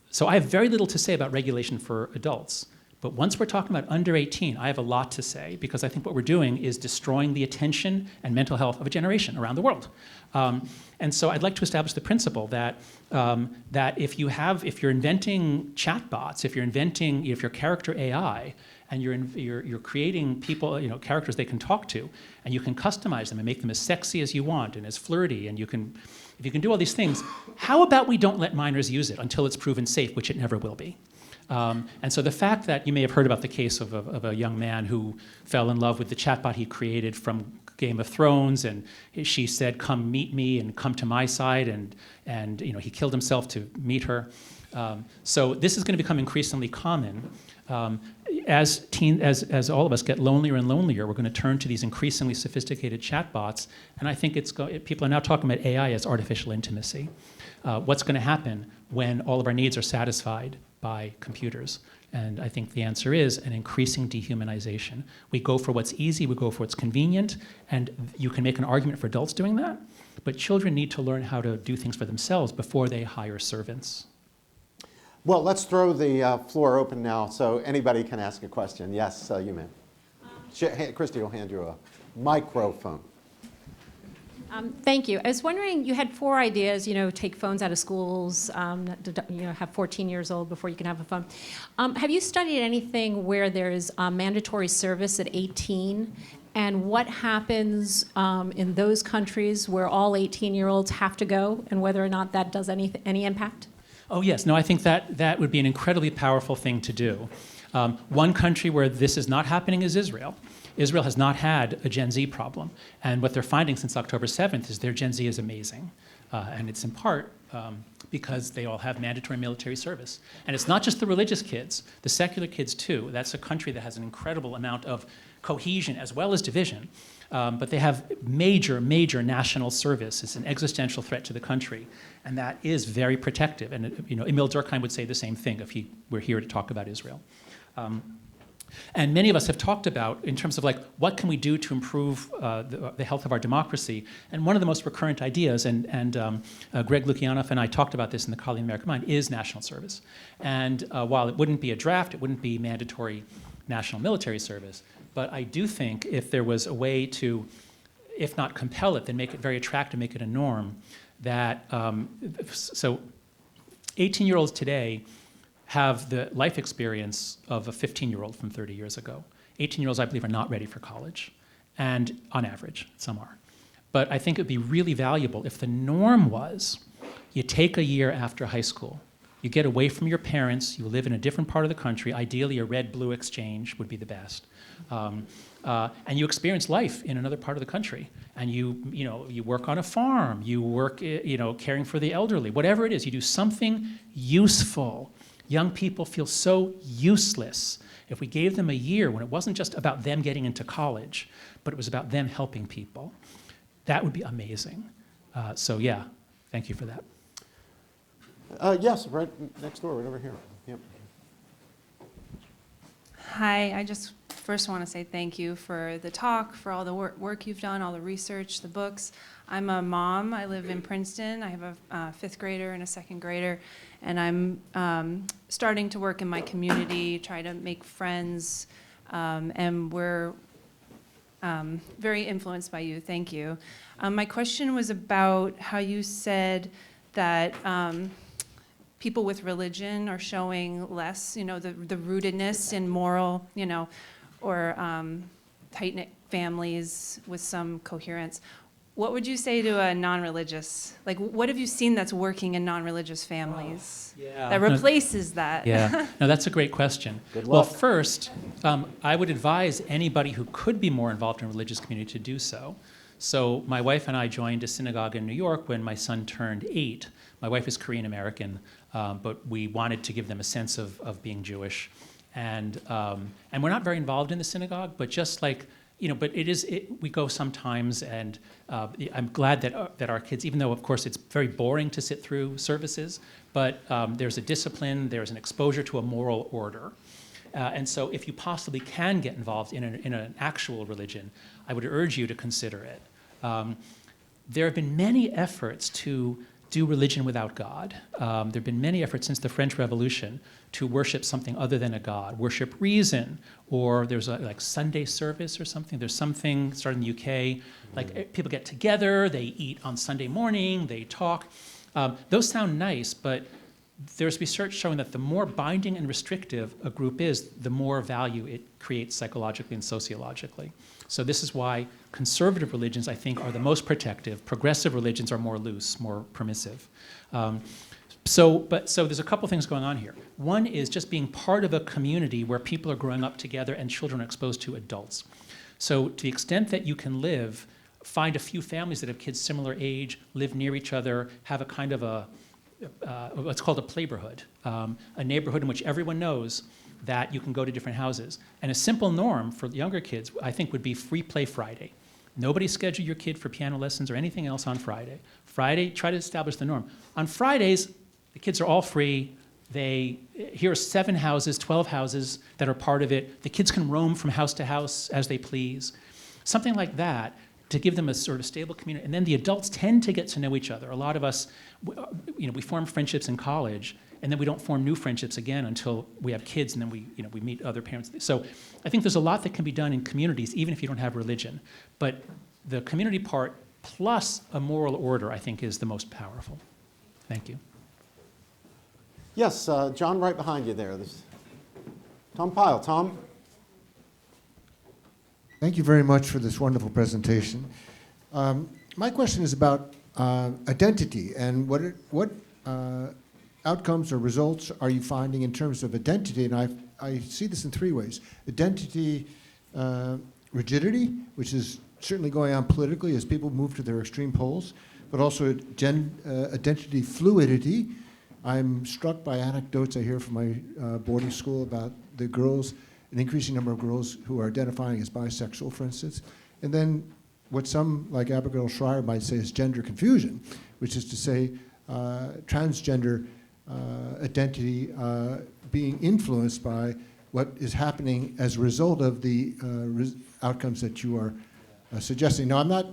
So I have very little to say about regulation for adults. But once we're talking about under 18, I have a lot to say, because I think what we're doing is destroying the attention and mental health of a generation around the world. And so I'd like to establish the principle that if you're inventing chatbots, if you're character AI, and you're creating people, characters they can talk to, and you can customize them and make them as sexy as you want and as flirty, and if you can do all these things, how about we don't let minors use it until it's proven safe, which it never will be. And so the fact that you may have heard about the case of a young man who fell in love with the chatbot he created from Game of Thrones, and she said, "Come meet me and come to my side," and he killed himself to meet her. So this is going to become increasingly common. As all of us get lonelier and lonelier, we're going to turn to these increasingly sophisticated chatbots, and I think people are now talking about AI as artificial intimacy. What's going to happen when all of our needs are satisfied by computers? And I think the answer is an increasing dehumanization. We go for what's easy, we go for what's convenient, and you can make an argument for adults doing that, but children need to learn how to do things for themselves before they hire servants. Well, let's throw the floor open now so anybody can ask a question. Yes, you may. Christy will hand you a microphone. Thank you. I was wondering, you had 4 ideas, take phones out of schools, have 14 years old before you can have a phone. Have you studied anything where there's mandatory service at 18? And what happens in those countries where all 18-year-olds have to go, and whether or not that does any impact? Oh yes, no, I think that would be an incredibly powerful thing to do. One country where this is not happening is Israel. Israel has not had a Gen Z problem, and what they're finding since October 7th is their Gen Z is amazing, and it's in part because they all have mandatory military service. And it's not just the religious kids, the secular kids too. That's a country that has an incredible amount of cohesion as well as division. But they have major, major national service. It's an existential threat to the country, and that is very protective. And Emil Durkheim would say the same thing if he were here to talk about Israel. And many of us have talked about, in terms of like, what can we do to improve the health of our democracy? And one of the most recurrent ideas, and Greg Lukianoff and I talked about this in the Colony of the American Mind, is national service. And while it wouldn't be a draft, it wouldn't be mandatory national military service, but I do think if there was a way to, if not compel it, then make it very attractive, make it a norm, that, so 18-year-olds today have the life experience of a 15-year-old from 30 years ago. 18-year-olds, I believe, are not ready for college, and on average, some are. But I think it would be really valuable if the norm was you take a year after high school, you get away from your parents, you live in a different part of the country, ideally a red-blue exchange would be the best, and you experience life in another part of the country, and you work on a farm, you work caring for the elderly, whatever it is, you do something useful. Young people feel so useless. If we gave them a year when it wasn't just about them getting into college, but it was about them helping people, that would be amazing. So yeah, thank you for that. Yes, right next door, right over here. Yep. Hi, I just first want to say thank you for the talk, for all the work you've done, all the research, the books. I'm a mom. I live in Princeton. I have a fifth grader and a second grader, and I'm starting to work in my community, try to make friends, and we're very influenced by you. Thank you. My question was about how you said that people with religion are showing less, the rootedness in moral, or tight-knit families with some coherence. What would you say to a non-religious? Like, what have you seen that's working in non-religious families that replaces that? Yeah, no, that's a great question. Good Well, luck. first, I would advise anybody who could be more involved in a religious community to do so. So my wife and I joined a synagogue in New York when my son turned 8. My wife is Korean American, but we wanted to give them a sense of being Jewish. And we're not very involved in the synagogue, but just like, but we go sometimes, and I'm glad that our kids, even though of course it's very boring to sit through services, but there's a discipline, there's an exposure to a moral order. And so if you possibly can get involved in an actual religion, I would urge you to consider it. There have been many efforts to do religion without God. There have been many efforts since the French Revolution to worship something other than a God, worship reason, or there's like Sunday service or something. There's something started in the UK, like people get together, they eat on Sunday morning, they talk. Those sound nice, but there's research showing that the more binding and restrictive a group is, the more value it creates psychologically and sociologically. So this is why conservative religions, I think, are the most protective. Progressive religions are more loose, more permissive. So there's a couple things going on here. One is just being part of a community where people are growing up together and children are exposed to adults. So to the extent that you can find a few families that have kids similar age, live near each other, have a kind of what's called a playborhood, a neighborhood in which everyone knows that you can go to different houses. And a simple norm for younger kids, I think, would be free play Friday. Nobody schedule your kid for piano lessons or anything else on Friday. Friday, try to establish the norm. On Fridays, the kids are all free. Here are 7 houses, 12 houses that are part of it. The kids can roam from house to house as they please. Something like that to give them a sort of stable community. And then the adults tend to get to know each other. A lot of us, we form friendships in college, and then we don't form new friendships again until we have kids, and then we meet other parents. So I think there's a lot that can be done in communities, even if you don't have religion. But the community part plus a moral order, I think, is the most powerful. Thank you. Yes, John, right behind you there. Tom Pyle. Tom? Thank you very much for this wonderful presentation. My question is about identity and what outcomes or results are you finding in terms of identity? And I see this in 3 ways. Identity rigidity, which is certainly going on politically as people move to their extreme poles, but also identity fluidity. I'm struck by anecdotes I hear from my boarding school about the girls an increasing number of girls who are identifying as bisexual, for instance. And then what some, like Abigail Schreier, might say is gender confusion, which is to say transgender identity being influenced by what is happening as a result of the outcomes that you are suggesting. Now, I'm not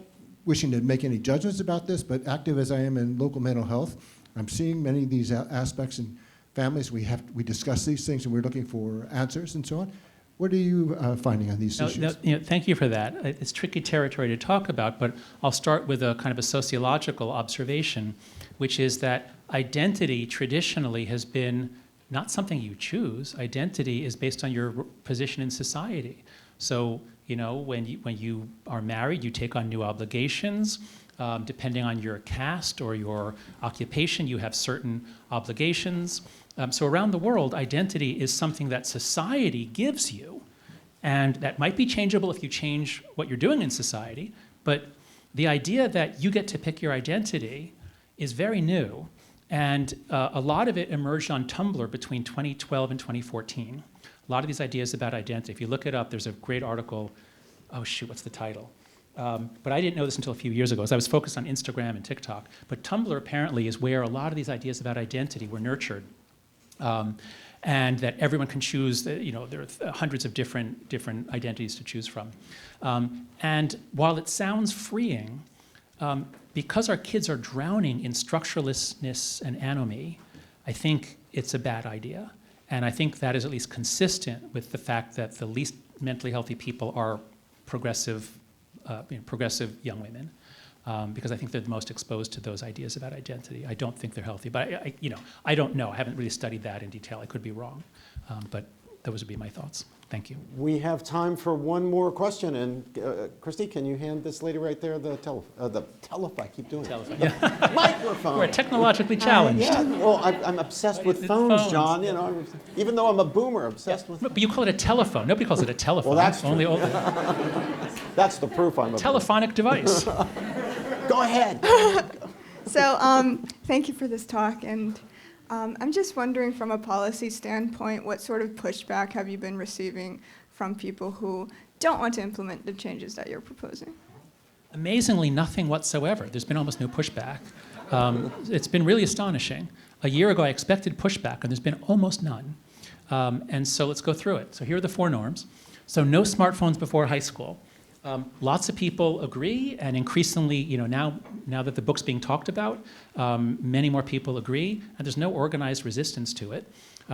wishing to make any judgments about this, but active as I am in local mental health, I'm seeing many of these aspects in families. We discuss these things and we're looking for answers and so on. What are you finding on these issues? Thank you for that. It's tricky territory to talk about, but I'll start with a kind of a sociological observation, which is that identity traditionally has been not something you choose. Identity is based on your position in society. So, when you are married, you take on new obligations. Depending on your caste or your occupation, you have certain obligations. So around the world, identity is something that society gives you, and that might be changeable if you change what you're doing in society, but the idea that you get to pick your identity is very new, and a lot of it emerged on Tumblr between 2012 and 2014. A lot of these ideas about identity, if you look it up, there's a great article, oh shoot, what's the title? But I didn't know this until a few years ago, as I was focused on Instagram and TikTok. But Tumblr apparently is where a lot of these ideas about identity were nurtured. And that everyone can choose, there are hundreds of different identities to choose from. And while it sounds freeing, because our kids are drowning in structurelessness and anomie, I think it's a bad idea. And I think that is at least consistent with the fact that the least mentally healthy people are progressive young women, because I think they're the most exposed to those ideas about identity. I don't think they're healthy, but I don't know. I haven't really studied that in detail. I could be wrong, but those would be my thoughts. Thank you. We have time for one more question, and Christy, can you hand this lady right there the telephone? I keep doing it. Yeah. Microphone. We're technologically challenged. Yeah. Well, I'm obsessed with phones, John. Even though I'm a boomer, obsessed with. But you call it a telephone. Nobody calls it a telephone. Well, that's true. Only old. That's the proof I'm a Telephonic device. Go ahead. So thank you for this talk, and I'm just wondering from a policy standpoint, what sort of pushback have you been receiving from people who don't want to implement the changes that you're proposing? Amazingly, nothing whatsoever. There's been almost no pushback. It's been really astonishing. A year ago, I expected pushback, and there's been almost none. And so let's go through it. So here are the 4 norms. So no smartphones before high school. Lots of people agree, and increasingly, now that the book's being talked about, many more people agree, and there's no organized resistance to it.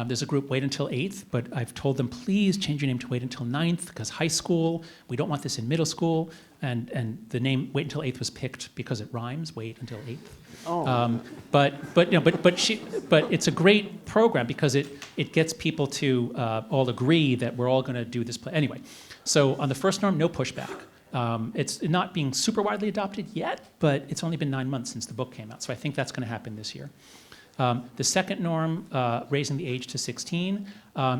There's a group, Wait Until 8th, but I've told them, please change your name to Wait Until 9th, because high school, we don't want this in middle school, and the name Wait Until 8th was picked because it rhymes, Wait Until 8th. Oh. But it's a great program because it gets people to all agree that we're all going to do this. Anyway, so on the first norm, no pushback. It's not being super widely adopted yet, but it's only been 9 months since the book came out, so I think that's going to happen this year. The second norm, raising the age to 16,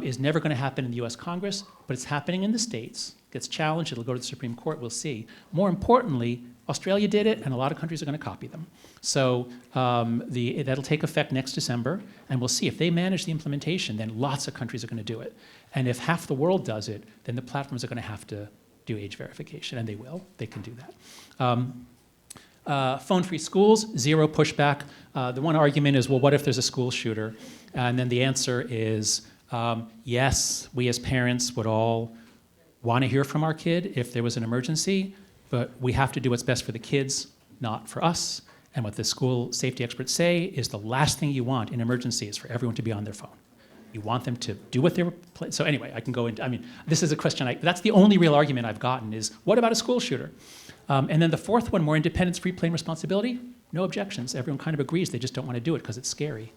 is never going to happen in the US Congress, but it's happening in the states. It gets challenged, it'll go to the Supreme Court, we'll see. More importantly, Australia did it, and a lot of countries are going to copy them. So that'll take effect next December, and we'll see. If they manage the implementation, then lots of countries are going to do it. And if half the world does it, then the platforms are going to have to do age verification, and they will. They can do that. Phone-free schools, 0 pushback. The one argument is, well, what if there's a school shooter? And then the answer is, yes, we as parents would all want to hear from our kid if there was an emergency, but we have to do what's best for the kids, not for us. And what the school safety experts say is the last thing you want in emergency is for everyone to be on their phone. You want them to do what they were playing. So anyway, I can go into, this is a question, that's the only real argument I've gotten is, what about a school shooter? And then the fourth one, more independence, free play, and responsibility, no objections. Everyone kind of agrees, they just don't want to do it because it's scary.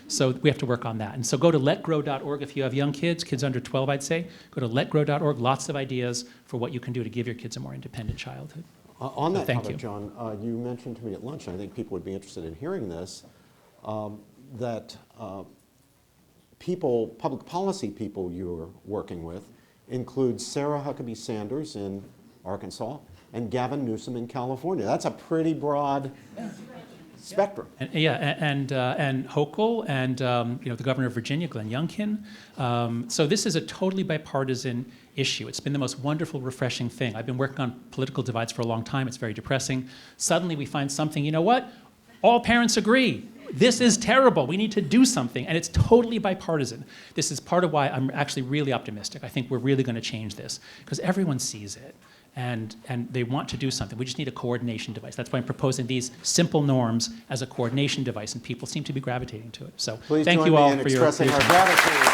So we have to work on that. And so go to letgrow.org if you have young kids under 12, I'd say. Go to letgrow.org, lots of ideas for what you can do to give your kids a more independent childhood. On that Thank topic, you. John, you mentioned to me at lunch, and I think people would be interested in hearing this, that public policy people you're working with include Sarah Huckabee Sanders in Arkansas and Gavin Newsom in California. That's a pretty broad spectrum. And, yeah, and Hochul and the governor of Virginia, Glenn Youngkin. So this is a totally bipartisan issue. It's been the most wonderful, refreshing thing. I've been working on political divides for a long time. It's very depressing. Suddenly we find something, you know what? All parents agree. This is terrible. We need to do something. And it's totally bipartisan. This is part of why I'm actually really optimistic. I think we're really going to change this because everyone sees it. And they want to do something. We just need a coordination device. That's why I'm proposing these simple norms as a coordination device, and people seem to be gravitating to it. So Please thank join you me all in for your expressing our gratitude.